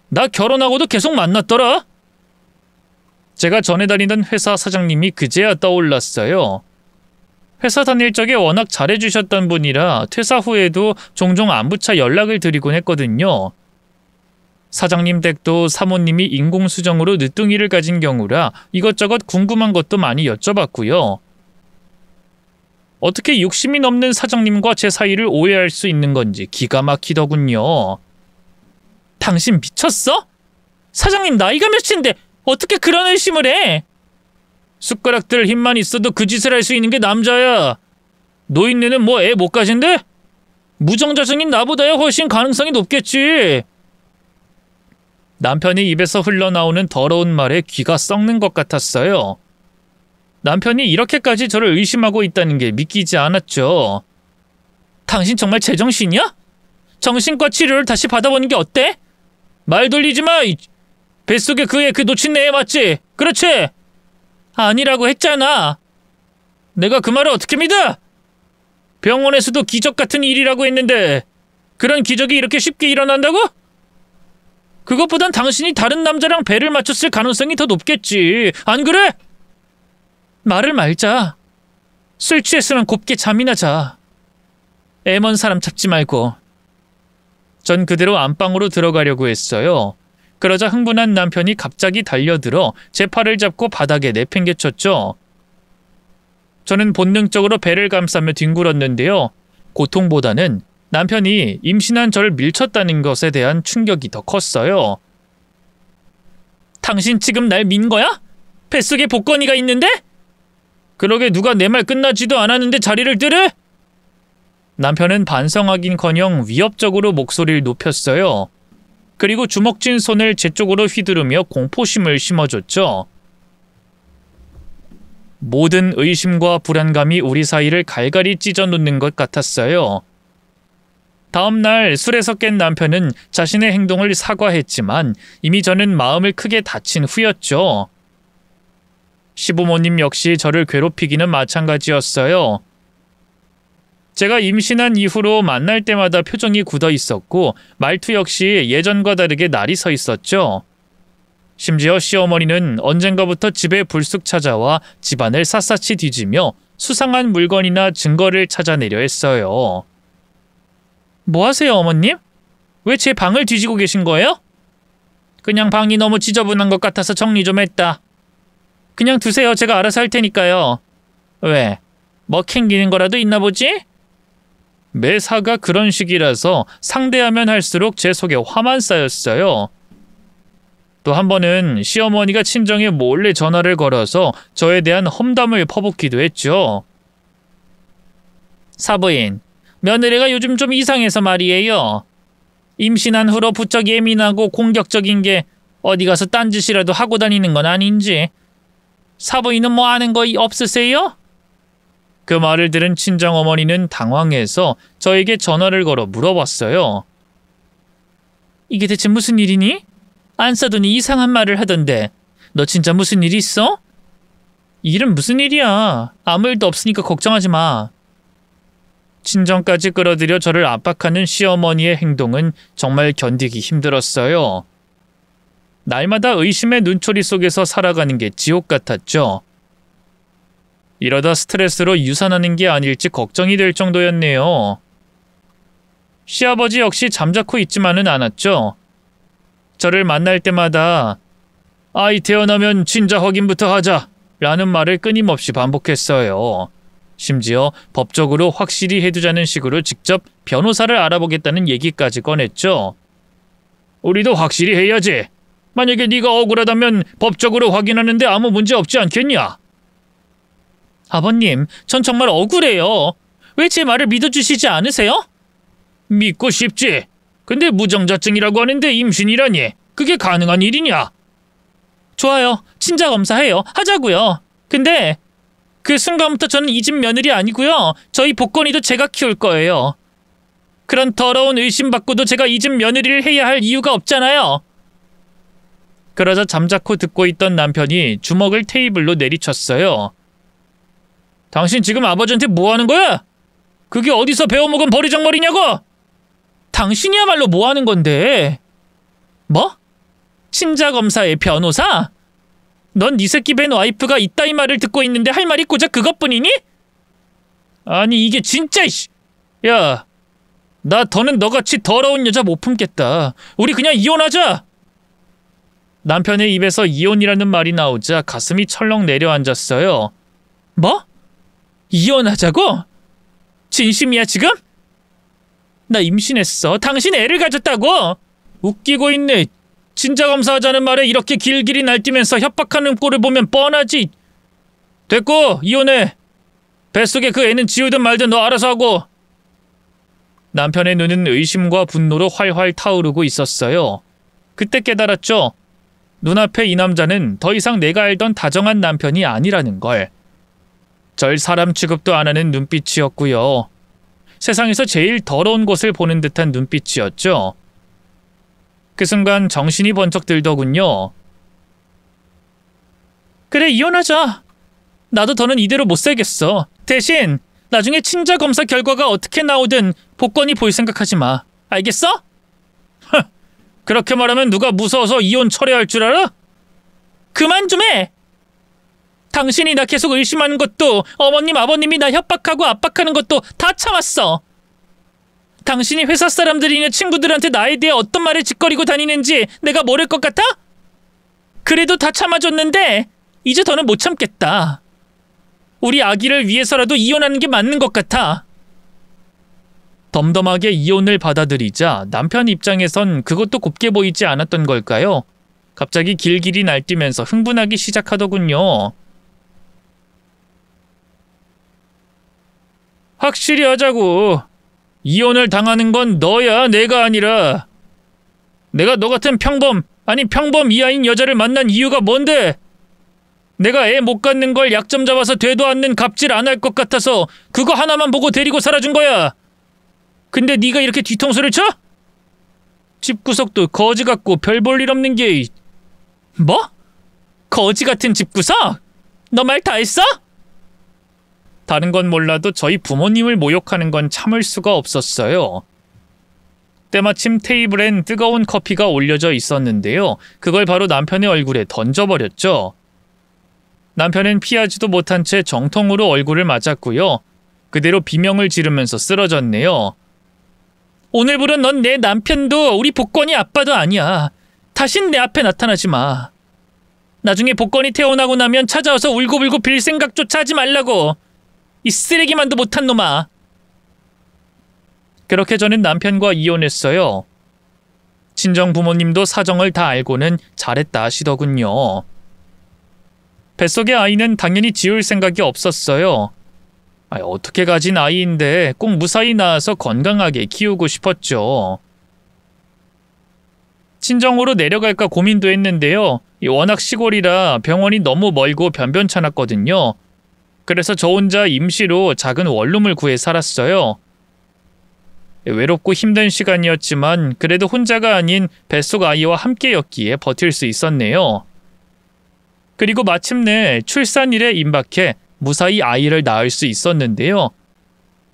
나 결혼하고도 계속 만났더라. 제가 전에 다니던 회사 사장님이 그제야 떠올랐어요. 회사 다닐 적에 워낙 잘해주셨던 분이라 퇴사 후에도 종종 안부차 연락을 드리곤 했거든요. 사장님 댁도 사모님이 인공수정으로 늦둥이를 가진 경우라 이것저것 궁금한 것도 많이 여쭤봤고요. 어떻게 60이 넘는 사장님과 제 사이를 오해할 수 있는 건지 기가 막히더군요. 당신 미쳤어? 사장님 나이가 몇인데 어떻게 그런 의심을 해? 숟가락 들 힘만 있어도 그 짓을 할 수 있는 게 남자야. 노인네는 뭐 애 못 가진대? 무정자증인 나보다야 훨씬 가능성이 높겠지. 남편이 입에서 흘러나오는 더러운 말에 귀가 썩는 것 같았어요. 남편이 이렇게까지 저를 의심하고 있다는 게 믿기지 않았죠. 당신 정말 제정신이야? 정신과 치료를 다시 받아보는 게 어때? 말 돌리지 마! 뱃속에 그 애 그 놓친 내 애 맞지? 그렇지? 아니라고 했잖아. 내가 그 말을 어떻게 믿어? 병원에서도 기적 같은 일이라고 했는데 그런 기적이 이렇게 쉽게 일어난다고? 그것보단 당신이 다른 남자랑 배를 맞췄을 가능성이 더 높겠지. 안 그래? 말을 말자. 술 취했으면 곱게 잠이나 자. 애먼 사람 잡지 말고. 전 그대로 안방으로 들어가려고 했어요. 그러자 흥분한 남편이 갑자기 달려들어 제 팔을 잡고 바닥에 내팽개쳤죠. 저는 본능적으로 배를 감싸며 뒹굴었는데요. 고통보다는 남편이 임신한 저를 밀쳤다는 것에 대한 충격이 더 컸어요. 당신 지금 날 민 거야? 뱃속에 복권이가 있는데? 그러게 누가 내 말 끝나지도 않았는데 자리를 뜨래? 남편은 반성하긴커녕 위협적으로 목소리를 높였어요. 그리고 주먹 쥔 손을 제 쪽으로 휘두르며 공포심을 심어줬죠. 모든 의심과 불안감이 우리 사이를 갈갈이 찢어놓는 것 같았어요. 다음 날 술에서 깬 남편은 자신의 행동을 사과했지만 이미 저는 마음을 크게 다친 후였죠. 시부모님 역시 저를 괴롭히기는 마찬가지였어요. 제가 임신한 이후로 만날 때마다 표정이 굳어 있었고 말투 역시 예전과 다르게 날이 서 있었죠. 심지어 시어머니는 언젠가부터 집에 불쑥 찾아와 집안을 샅샅이 뒤지며 수상한 물건이나 증거를 찾아내려 했어요. 뭐 하세요, 어머님? 왜 제 방을 뒤지고 계신 거예요? 그냥 방이 너무 지저분한 것 같아서 정리 좀 했다. 그냥 두세요. 제가 알아서 할 테니까요. 왜? 뭐 캥기는 거라도 있나 보지? 매사가 그런 식이라서 상대하면 할수록 제 속에 화만 쌓였어요. 또 한 번은 시어머니가 친정에 몰래 전화를 걸어서 저에 대한 험담을 퍼붓기도 했죠. 사부인, 며느리가 요즘 좀 이상해서 말이에요. 임신한 후로 부쩍 예민하고 공격적인 게 어디 가서 딴짓이라도 하고 다니는 건 아닌지. 사부인은 뭐 아는 거 없으세요? 그 말을 들은 친정어머니는 당황해서 저에게 전화를 걸어 물어봤어요. 이게 대체 무슨 일이니? 안 싸더니 이상한 말을 하던데 너 진짜 무슨 일 있어? 일은 무슨 일이야. 아무 일도 없으니까 걱정하지 마. 친정까지 끌어들여 저를 압박하는 시어머니의 행동은 정말 견디기 힘들었어요. 날마다 의심의 눈초리 속에서 살아가는 게 지옥 같았죠. 이러다 스트레스로 유산하는 게 아닐지 걱정이 될 정도였네요. 시아버지 역시 잠자코 있지만은 않았죠. 저를 만날 때마다 아이 태어나면 친자 확인부터 하자 라는 말을 끊임없이 반복했어요. 심지어 법적으로 확실히 해두자는 식으로 직접 변호사를 알아보겠다는 얘기까지 꺼냈죠. 우리도 확실히 해야지. 만약에 네가 억울하다면 법적으로 확인하는데 아무 문제 없지 않겠냐? 아버님, 전 정말 억울해요. 왜 제 말을 믿어주시지 않으세요? 믿고 싶지. 근데 무정자증이라고 하는데 임신이라니. 그게 가능한 일이냐? 좋아요. 친자 검사해요. 하자고요. 근데 그 순간부터 저는 이 집 며느리 아니고요. 저희 복권이도 제가 키울 거예요. 그런 더러운 의심받고도 제가 이 집 며느리를 해야 할 이유가 없잖아요. 그러자 잠자코 듣고 있던 남편이 주먹을 테이블로 내리쳤어요. 당신 지금 아버지한테 뭐 하는 거야? 그게 어디서 배워먹은 버리장머리냐고? 당신이야말로 뭐 하는 건데? 뭐? 친자검사의 변호사? 넌 네 새끼 벤 와이프가 이따위 말을 듣고 있는데 할 말이 고작 그것뿐이니? 아니 이게 진짜 야, 나 더는 너같이 더러운 여자 못 품겠다. 우리 그냥 이혼하자. 남편의 입에서 이혼이라는 말이 나오자 가슴이 철렁 내려앉았어요. 뭐? 이혼하자고? 진심이야 지금? 나 임신했어. 당신 애를 가졌다고? 웃기고 있네. 친자검사하자는 말에 이렇게 길길이 날뛰면서 협박하는 꼴을 보면 뻔하지. 됐고 이혼해. 뱃속에 그 애는 지우든 말든 너 알아서 하고. 남편의 눈은 의심과 분노로 활활 타오르고 있었어요. 그때 깨달았죠. 눈앞에 이 남자는 더 이상 내가 알던 다정한 남편이 아니라는 걸. 절 사람 취급도 안 하는 눈빛이었고요. 세상에서 제일 더러운 곳을 보는 듯한 눈빛이었죠. 그 순간 정신이 번쩍 들더군요. 그래 이혼하자. 나도 더는 이대로 못 살겠어. 대신 나중에 친자검사 결과가 어떻게 나오든 복권이 보일 생각하지 마. 알겠어? 그렇게 말하면 누가 무서워서 이혼 철회할 줄 알아? 그만 좀 해! 당신이 나 계속 의심하는 것도 어머님 아버님이 나 협박하고 압박하는 것도 다 참았어. 당신이 회사 사람들이나 친구들한테 나에 대해 어떤 말을 짓거리고 다니는지 내가 모를 것 같아? 그래도 다 참아줬는데 이제 더는 못 참겠다. 우리 아기를 위해서라도 이혼하는 게 맞는 것 같아. 덤덤하게 이혼을 받아들이자 남편 입장에선 그것도 곱게 보이지 않았던 걸까요? 갑자기 길길이 날뛰면서 흥분하기 시작하더군요. 확실히 하자고. 이혼을 당하는 건 너야 내가 아니라. 내가 너 같은 평범 이하인 여자를 만난 이유가 뭔데? 내가 애 못 갖는 걸 약점 잡아서 되도 않는 갑질 안 할 것 같아서 그거 하나만 보고 데리고 살아준 거야. 근데 네가 이렇게 뒤통수를 쳐? 집구석도 거지 같고 별 볼 일 없는 게. 뭐? 거지 같은 집구석? 너 말 다 했어? 다른 건 몰라도 저희 부모님을 모욕하는 건 참을 수가 없었어요. 때마침 테이블엔 뜨거운 커피가 올려져 있었는데요. 그걸 바로 남편의 얼굴에 던져버렸죠. 남편은 피하지도 못한 채 정통으로 얼굴을 맞았고요. 그대로 비명을 지르면서 쓰러졌네요. 오늘부로 넌 내 남편도 우리 복권이 아빠도 아니야. 다신 내 앞에 나타나지 마. 나중에 복권이 태어나고 나면 찾아와서 울고불고 빌 생각조차 하지 말라고. 이 쓰레기만도 못한 놈아. 그렇게 저는 남편과 이혼했어요. 친정 부모님도 사정을 다 알고는 잘했다 하시더군요. 뱃속의 아이는 당연히 지울 생각이 없었어요. 어떻게 가진 아이인데 꼭 무사히 낳아서 건강하게 키우고 싶었죠. 친정으로 내려갈까 고민도 했는데요. 워낙 시골이라 병원이 너무 멀고 변변찮았거든요. 그래서 저 혼자 임시로 작은 원룸을 구해 살았어요. 외롭고 힘든 시간이었지만 그래도 혼자가 아닌 뱃속 아이와 함께였기에 버틸 수 있었네요. 그리고 마침내 출산일에 임박해 무사히 아이를 낳을 수 있었는데요.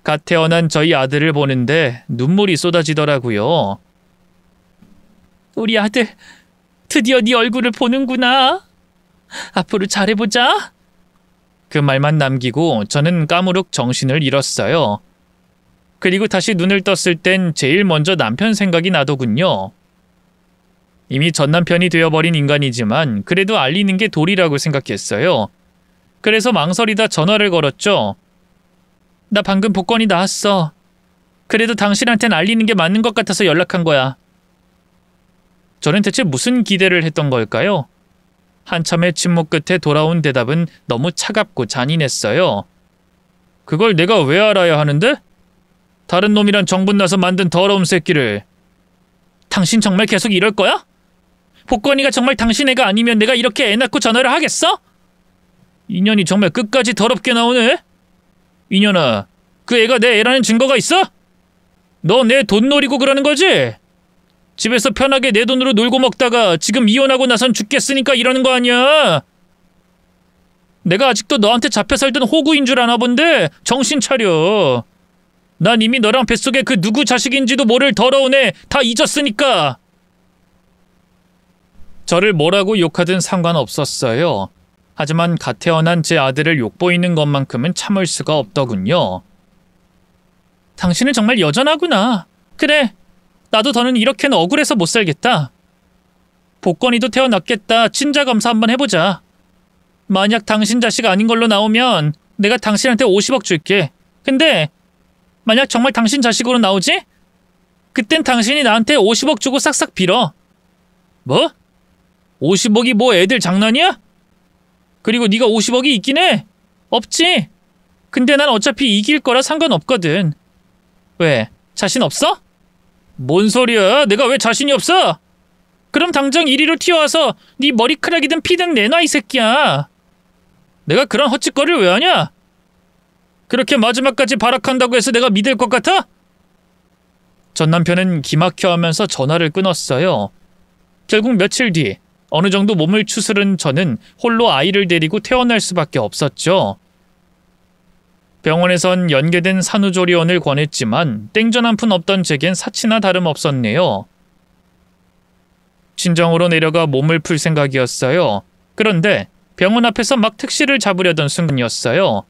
갓 태어난 저희 아들을 보는데 눈물이 쏟아지더라고요. 우리 아들 드디어 네 얼굴을 보는구나. 앞으로 잘해보자. 그 말만 남기고 저는 까무룩 정신을 잃었어요. 그리고 다시 눈을 떴을 땐 제일 먼저 남편 생각이 나더군요. 이미 전 남편이 되어버린 인간이지만 그래도 알리는 게 도리라고 생각했어요. 그래서 망설이다 전화를 걸었죠. 나 방금 복권이 나왔어. 그래도 당신한텐 알리는 게 맞는 것 같아서 연락한 거야. 저는 대체 무슨 기대를 했던 걸까요? 한참의 침묵 끝에 돌아온 대답은 너무 차갑고 잔인했어요. 그걸 내가 왜 알아야 하는데? 다른 놈이란 정분 나서 만든 더러운 새끼를. 당신 정말 계속 이럴 거야? 복권이가 정말 당신 애가 아니면 내가 이렇게 애 낳고 전화를 하겠어? 인연이 정말 끝까지 더럽게 나오네? 이년아, 그 애가 내 애라는 증거가 있어? 너 내 돈 노리고 그러는 거지? 집에서 편하게 내 돈으로 놀고 먹다가 지금 이혼하고 나선 죽겠으니까 이러는 거 아니야? 내가 아직도 너한테 잡혀 살던 호구인 줄 아나 본데 정신 차려. 난 이미 너랑 뱃속에 그 누구 자식인지도 모를 더러운 애 다 잊었으니까. 저를 뭐라고 욕하든 상관없었어요. 하지만 갓 태어난 제 아들을 욕보이는 것만큼은 참을 수가 없더군요. 당신은 정말 여전하구나. 그래, 나도 더는 이렇게는 억울해서 못 살겠다. 복권이도 태어났겠다. 친자검사 한번 해보자. 만약 당신 자식 아닌 걸로 나오면 내가 당신한테 50억 줄게. 근데 만약 정말 당신 자식으로 나오지? 그땐 당신이 나한테 50억 주고 싹싹 빌어. 뭐? 50억이 뭐 애들 장난이야? 그리고 네가 50억이 있긴 해. 없지. 근데 난 어차피 이길 거라 상관없거든. 왜? 자신 없어? 뭔 소리야? 내가 왜 자신이 없어? 그럼 당장 이리로 튀어와서 네 머리카락이든 피든 내놔 이 새끼야. 내가 그런 헛짓거리를 왜 하냐? 그렇게 마지막까지 발악한다고 해서 내가 믿을 것 같아? 전 남편은 기막혀하면서 전화를 끊었어요. 결국 며칠 뒤 어느 정도 몸을 추스른 저는 홀로 아이를 데리고 퇴원할 수밖에 없었죠. 병원에선 연계된 산후조리원을 권했지만 땡전 한 푼 없던 제겐 사치나 다름없었네요. 친정으로 내려가 몸을 풀 생각이었어요. 그런데 병원 앞에서 막 택시를 잡으려던 순간이었어요.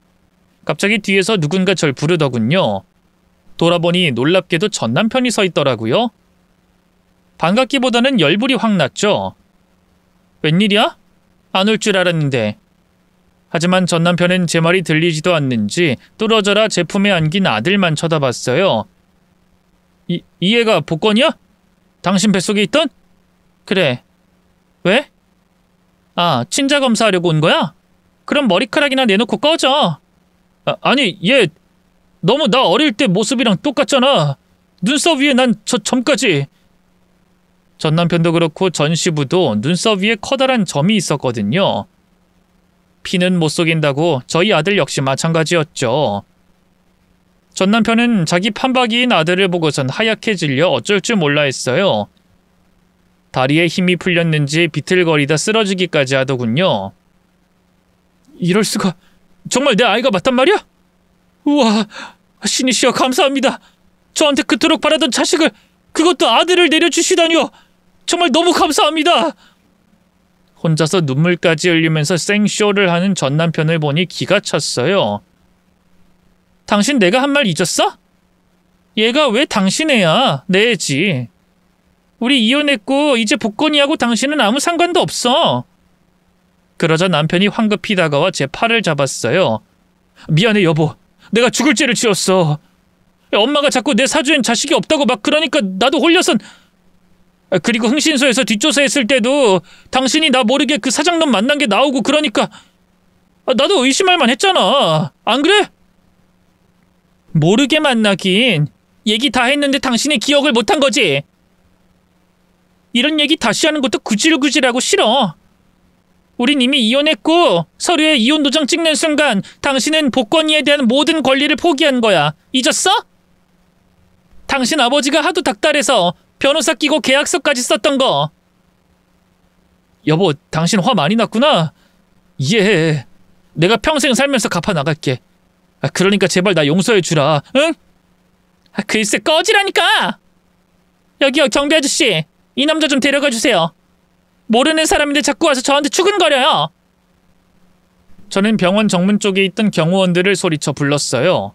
갑자기 뒤에서 누군가 절 부르더군요. 돌아보니 놀랍게도 전 남편이 서 있더라고요. 반갑기보다는 열불이 확 났죠. 웬일이야? 안 올 줄 알았는데. 하지만 전 남편은 제 말이 들리지도 않는지 뚫어져라 제품에 안긴 아들만 쳐다봤어요. 이 애가 복권이야? 당신 뱃속에 있던? 그래. 왜? 아, 친자 검사하려고 온 거야? 그럼 머리카락이나 내놓고 꺼져. 아니, 얘 너무 나 어릴 때 모습이랑 똑같잖아. 눈썹 위에 난 저 점까지. 전 남편도 그렇고 전 시부도 눈썹 위에 커다란 점이 있었거든요. 피는 못 속인다고 저희 아들 역시 마찬가지였죠. 전 남편은 자기 판박이인 아들을 보고선 하얗게 질려 어쩔 줄 몰라 했어요. 다리에 힘이 풀렸는지 비틀거리다 쓰러지기까지 하더군요. 이럴 수가. 정말 내 아이가 맞단 말이야? 우와, 신이시여 감사합니다. 저한테 그토록 바라던 자식을, 그것도 아들을 내려주시다니요. 정말 너무 감사합니다. 혼자서 눈물까지 흘리면서 생쇼를 하는 전 남편을 보니 기가 찼어요. 당신 내가 한 말 잊었어? 얘가 왜 당신 애야? 내 애지. 우리 이혼했고 이제 복권이하고 당신은 아무 상관도 없어. 그러자 남편이 황급히 다가와 제 팔을 잡았어요. 미안해 여보. 내가 죽을 죄를 지었어. 엄마가 자꾸 내 사주엔 자식이 없다고 막 그러니까 나도 홀려선. 그리고 흥신소에서 뒷조사했을 때도 당신이 나 모르게 그 사장놈 만난 게 나오고 그러니까 나도 의심할 만 했잖아. 안 그래? 모르게 만나긴. 얘기 다 했는데 당신이 기억을 못한 거지. 이런 얘기 다시 하는 것도 구질구질하고 싫어. 우린 이미 이혼했고 서류에 이혼 도장 찍는 순간 당신은 복권이에 대한 모든 권리를 포기한 거야. 잊었어? 당신 아버지가 하도 닥달해서 변호사 끼고 계약서까지 썼던 거. 여보, 당신 화 많이 났구나. 이해해. 내가 평생 살면서 갚아 나갈게. 그러니까 제발 나 용서해 주라. 응? 글쎄 꺼지라니까. 여기요 경비 아저씨. 이 남자 좀 데려가 주세요. 모르는 사람인데 자꾸 와서 저한테 추근거려요. 저는 병원 정문 쪽에 있던 경호원들을 소리쳐 불렀어요.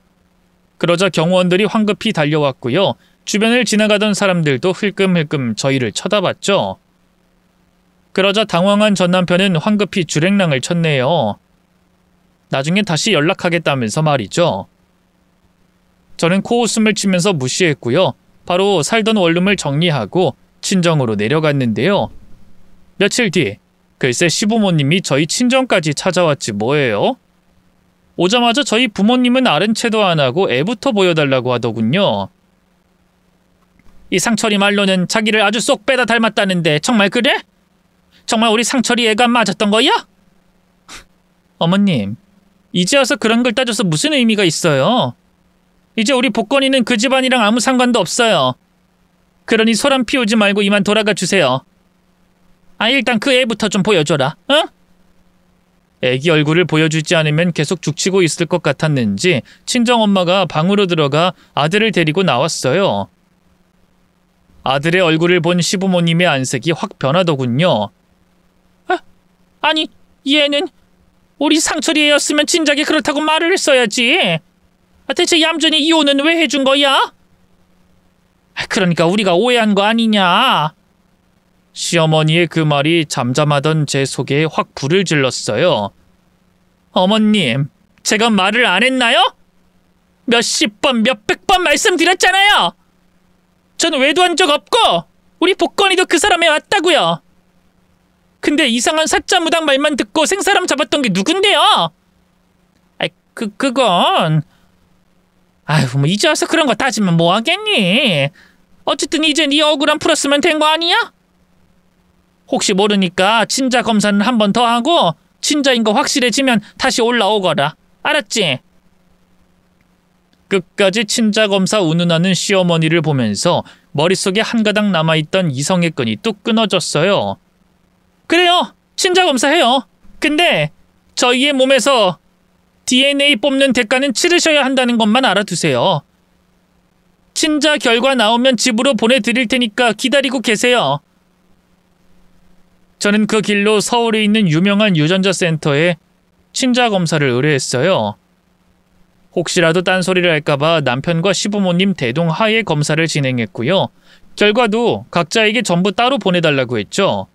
그러자 경호원들이 황급히 달려왔고요. 주변을 지나가던 사람들도 흘끔흘끔 저희를 쳐다봤죠. 그러자 당황한 전 남편은 황급히 주랭랑을 쳤네요. 나중에 다시 연락하겠다면서 말이죠. 저는 코웃음을 치면서 무시했고요. 바로 살던 원룸을 정리하고 친정으로 내려갔는데요. 며칠 뒤 글쎄 시부모님이 저희 친정까지 찾아왔지 뭐예요. 오자마자 저희 부모님은 아른 체도 안 하고 애부터 보여달라고 하더군요. 이 상철이 말로는 자기를 아주 쏙 빼다 닮았다는데 정말 그래? 정말 우리 상철이 애가 맞았던 거야? 어머님, 이제 와서 그런 걸 따져서 무슨 의미가 있어요? 이제 우리 복권이는 그 집안이랑 아무 상관도 없어요. 그러니 소란 피우지 말고 이만 돌아가 주세요. 일단 그 애부터 좀 보여줘라. 응? 애기 얼굴을 보여주지 않으면 계속 죽치고 있을 것 같았는지 친정엄마가 방으로 들어가 아들을 데리고 나왔어요. 아들의 얼굴을 본 시부모님의 안색이 확 변하더군요. 아니, 얘는 우리 상철이 애였으면 진작에 그렇다고 말을 했어야지. 대체 얌전히 이혼은 왜 해준 거야? 그러니까 우리가 오해한 거 아니냐. 시어머니의 그 말이 잠잠하던 제 속에 확 불을 질렀어요. 어머님, 제가 말을 안 했나요? 몇십 번, 몇백 번 말씀드렸잖아요. 저는 외도한 적 없고 우리 복건이도 그 사람에 왔다고요. 근데 이상한 사자무당 말만 듣고 생사람 잡았던 게 누군데요? 그건... 뭐 이제 와서 그런 거 따지면 뭐 하겠니? 어쨌든 이제 네 억울함 풀었으면 된 거 아니야? 혹시 모르니까 친자 검사는 한 번 더 하고 친자인 거 확실해지면 다시 올라오거라. 알았지? 끝까지 친자 검사 운운하는 시어머니를 보면서 머릿속에 한 가닥 남아있던 이성의 끈이 뚝 끊어졌어요. 그래요. 친자 검사해요. 근데 저희의 몸에서 DNA 뽑는 대가는 치르셔야 한다는 것만 알아두세요. 친자 결과 나오면 집으로 보내드릴 테니까 기다리고 계세요. 저는 그 길로 서울에 있는 유명한 유전자 센터에 친자 검사를 의뢰했어요. 혹시라도 딴소리를 할까봐 남편과 시부모님 대동하에 검사를 진행했고요. 결과도 각자에게 전부 따로 보내달라고 했죠.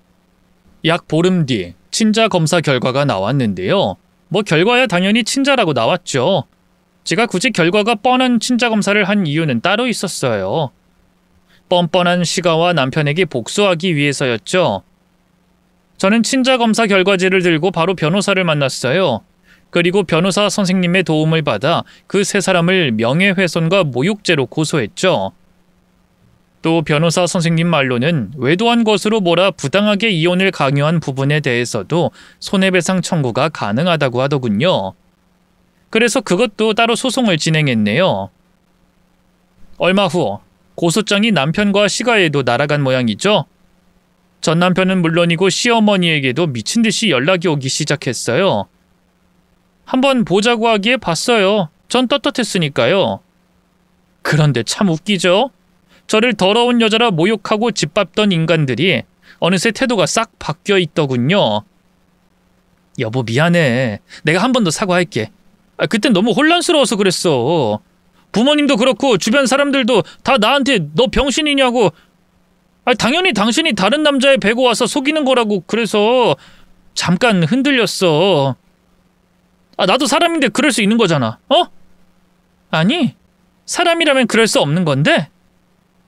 약 보름 뒤 친자 검사 결과가 나왔는데요. 결과야 당연히 친자라고 나왔죠. 제가 굳이 결과가 뻔한 친자 검사를 한 이유는 따로 있었어요. 뻔뻔한 시가와 남편에게 복수하기 위해서였죠. 저는 친자 검사 결과지를 들고 바로 변호사를 만났어요. 그리고 변호사 선생님의 도움을 받아 그 세 사람을 명예훼손과 모욕죄로 고소했죠. 또 변호사 선생님 말로는 외도한 것으로 몰아 부당하게 이혼을 강요한 부분에 대해서도 손해배상 청구가 가능하다고 하더군요. 그래서 그것도 따로 소송을 진행했네요. 얼마 후 고소장이 남편과 시가에도 날아간 모양이죠. 전 남편은 물론이고 시어머니에게도 미친 듯이 연락이 오기 시작했어요. 한번 보자고 하기에 봤어요. 전 떳떳했으니까요. 그런데 참 웃기죠? 저를 더러운 여자라 모욕하고 짓밟던 인간들이 어느새 태도가 싹 바뀌어 있더군요. 여보 미안해. 내가 한 번 더 사과할게. 그땐 너무 혼란스러워서 그랬어. 부모님도 그렇고 주변 사람들도 다 나한테 너 병신이냐고. 당연히 당신이 다른 남자에 배고 와서 속이는 거라고 그래서 잠깐 흔들렸어. 나도 사람인데 그럴 수 있는 거잖아. 아니, 사람이라면 그럴 수 없는 건데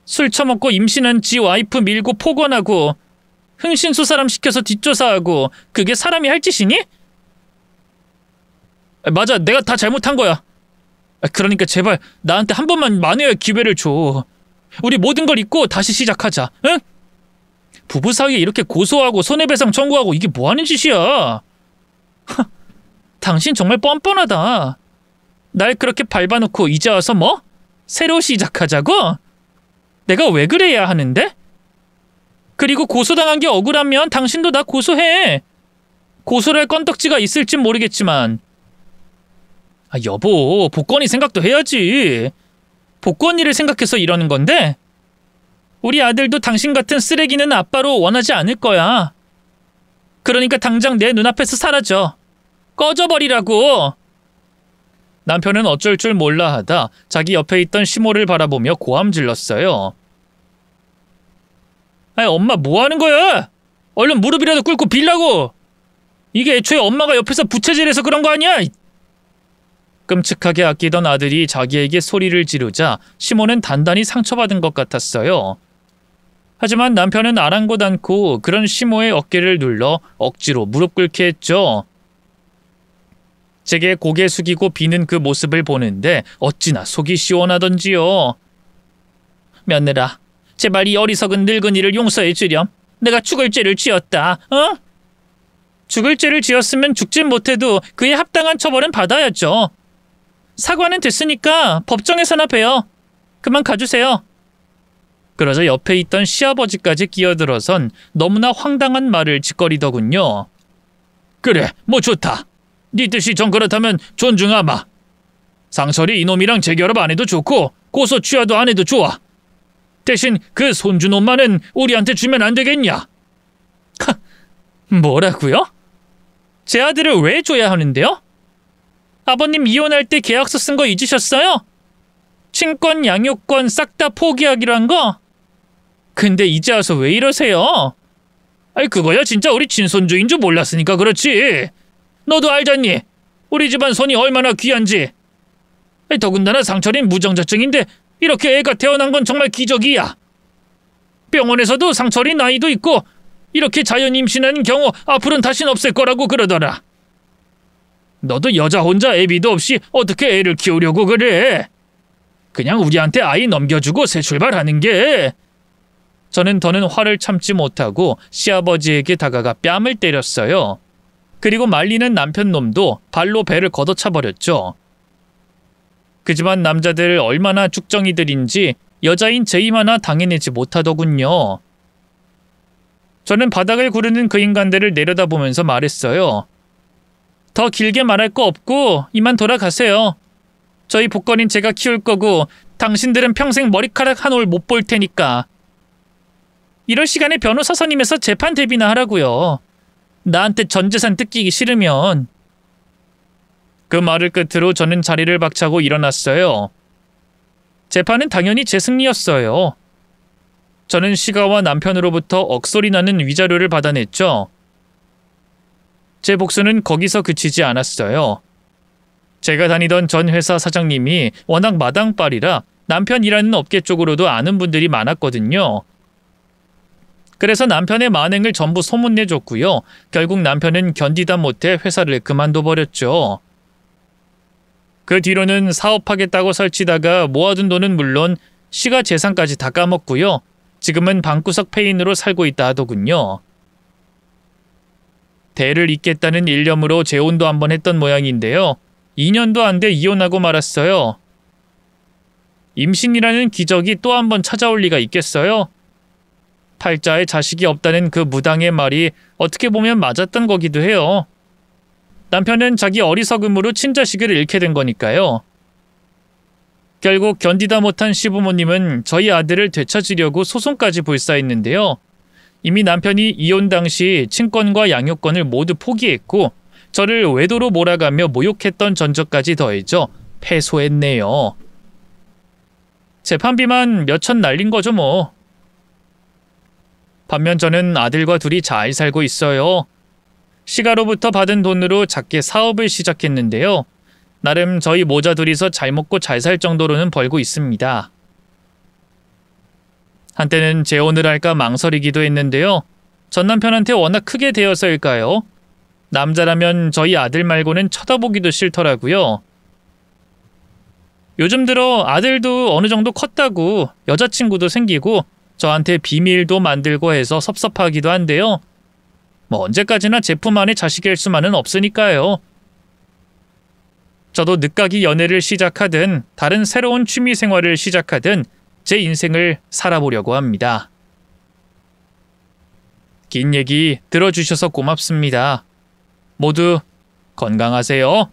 술 처먹고 임신한 지 와이프 밀고 폭언하고 흥신소 사람 시켜서 뒷조사하고 그게 사람이 할 짓이니? 맞아, 내가 다 잘못한 거야. 그러니까 제발 나한테 한 번만 만회할 기회를 줘. 우리 모든 걸 잊고 다시 시작하자. 응? 부부 사이에 이렇게 고소하고 손해배상 청구하고 이게 뭐하는 짓이야. 당신 정말 뻔뻔하다. 날 그렇게 밟아놓고 이제 와서 뭐? 새로 시작하자고? 내가 왜 그래야 하는데? 그리고 고소당한 게 억울하면 당신도 나 고소해. 고소를 할 건덕지가 있을진 모르겠지만. 여보, 복권이 생각도 해야지. 복권이를 생각해서 이러는 건데 우리 아들도 당신 같은 쓰레기는 아빠로 원하지 않을 거야. 그러니까 당장 내 눈앞에서 사라져. 꺼져버리라고. 남편은 어쩔 줄 몰라 하다 자기 옆에 있던 시모를 바라보며 고함 질렀어요. 엄마 뭐 하는 거야? 얼른 무릎이라도 꿇고 빌라고. 이게 애초에 엄마가 옆에서 부채질해서 그런 거 아니야? 끔찍하게 아끼던 아들이 자기에게 소리를 지르자 시모는 단단히 상처받은 것 같았어요. 하지만 남편은 아랑곳 않고 그런 시모의 어깨를 눌러 억지로 무릎 꿇게 했죠. 제게 고개 숙이고 비는 그 모습을 보는데 어찌나 속이 시원하던지요. 며느라, 제발 이 어리석은 늙은이를 용서해 주렴. 내가 죽을 죄를 지었다. 죽을 죄를 지었으면 죽진 못해도 그에 합당한 처벌은 받아야죠. 사과는 됐으니까 법정에서나 봬요. 그만 가주세요. 그러자 옆에 있던 시아버지까지 끼어들어선 너무나 황당한 말을 짓거리더군요. 그래, 뭐 좋다. 네 뜻이 정 그렇다면 존중하마. 상철이 이놈이랑 재결합 안 해도 좋고 고소 취하도 안 해도 좋아. 대신 그 손주놈만은 우리한테 주면 안 되겠냐? 뭐라고요? 제 아들을 왜 줘야 하는데요? 아버님 이혼할 때 계약서 쓴 거 잊으셨어요? 친권, 양육권 싹 다 포기하기로 한 거? 근데 이제 와서 왜 이러세요? 아이 그거야 진짜 우리 친손주인 줄 몰랐으니까 그렇지. 너도 알잖니? 우리 집안 손이 얼마나 귀한지. 더군다나 상철인 무정자증인데 이렇게 애가 태어난 건 정말 기적이야. 병원에서도 상철이 나이도 있고 이렇게 자연 임신하는 경우 앞으로는 다시는 없을 거라고 그러더라. 너도 여자 혼자 애비도 없이 어떻게 애를 키우려고 그래? 그냥 우리한테 아이 넘겨주고 새 출발하는 게. 저는 더는 화를 참지 못하고 시아버지에게 다가가 뺨을 때렸어요. 그리고 말리는 남편 놈도 발로 배를 걷어차버렸죠. 그 집안 남자들 얼마나 쭉정이들인지 여자인 제 힘 하나 당해내지 못하더군요. 저는 바닥을 구르는 그 인간들을 내려다보면서 말했어요. 더 길게 말할 거 없고 이만 돌아가세요. 저희 복권인 제가 키울 거고 당신들은 평생 머리카락 한 올 못 볼 테니까. 이럴 시간에 변호사 선임해서 재판 대비나 하라고요. 나한테 전 재산 뜯기기 싫으면. 그 말을 끝으로 저는 자리를 박차고 일어났어요. 재판은 당연히 제 승리였어요. 저는 시가와 남편으로부터 억소리 나는 위자료를 받아냈죠. 제 복수는 거기서 그치지 않았어요. 제가 다니던 전 회사 사장님이 워낙 마당발이라 남편 일하는 업계 쪽으로도 아는 분들이 많았거든요. 그래서 남편의 만행을 전부 소문내줬고요. 결국 남편은 견디다 못해 회사를 그만둬버렸죠. 그 뒤로는 사업하겠다고 설치다가 모아둔 돈은 물론 시가 재산까지 다 까먹고요. 지금은 방구석 폐인으로 살고 있다 하더군요. 대를 잇겠다는 일념으로 재혼도 한번 했던 모양인데요. 2년도 안 돼 이혼하고 말았어요. 임신이라는 기적이 또 한 번 찾아올 리가 있겠어요? 팔자에 자식이 없다는 그 무당의 말이 어떻게 보면 맞았던 거기도 해요. 남편은 자기 어리석음으로 친자식을 잃게 된 거니까요. 결국 견디다 못한 시부모님은 저희 아들을 되찾으려고 소송까지 불사했는데요. 이미 남편이 이혼 당시 친권과 양육권을 모두 포기했고 저를 외도로 몰아가며 모욕했던 전적까지 더해져 패소했네요. 재판비만 몇천 날린 거죠 뭐. 반면 저는 아들과 둘이 잘 살고 있어요. 시가로부터 받은 돈으로 작게 사업을 시작했는데요. 나름 저희 모자 둘이서 잘 먹고 잘 살 정도로는 벌고 있습니다. 한때는 재혼을 할까 망설이기도 했는데요. 전 남편한테 워낙 크게 대여서일까요? 남자라면 저희 아들 말고는 쳐다보기도 싫더라고요. 요즘 들어 아들도 어느 정도 컸다고 여자친구도 생기고 저한테 비밀도 만들고 해서 섭섭하기도 한데요. 뭐 언제까지나 제품 안에 자식일 수만은 없으니까요. 저도 늦가기 연애를 시작하든 다른 새로운 취미 생활을 시작하든 제 인생을 살아보려고 합니다. 긴 얘기 들어주셔서 고맙습니다. 모두 건강하세요.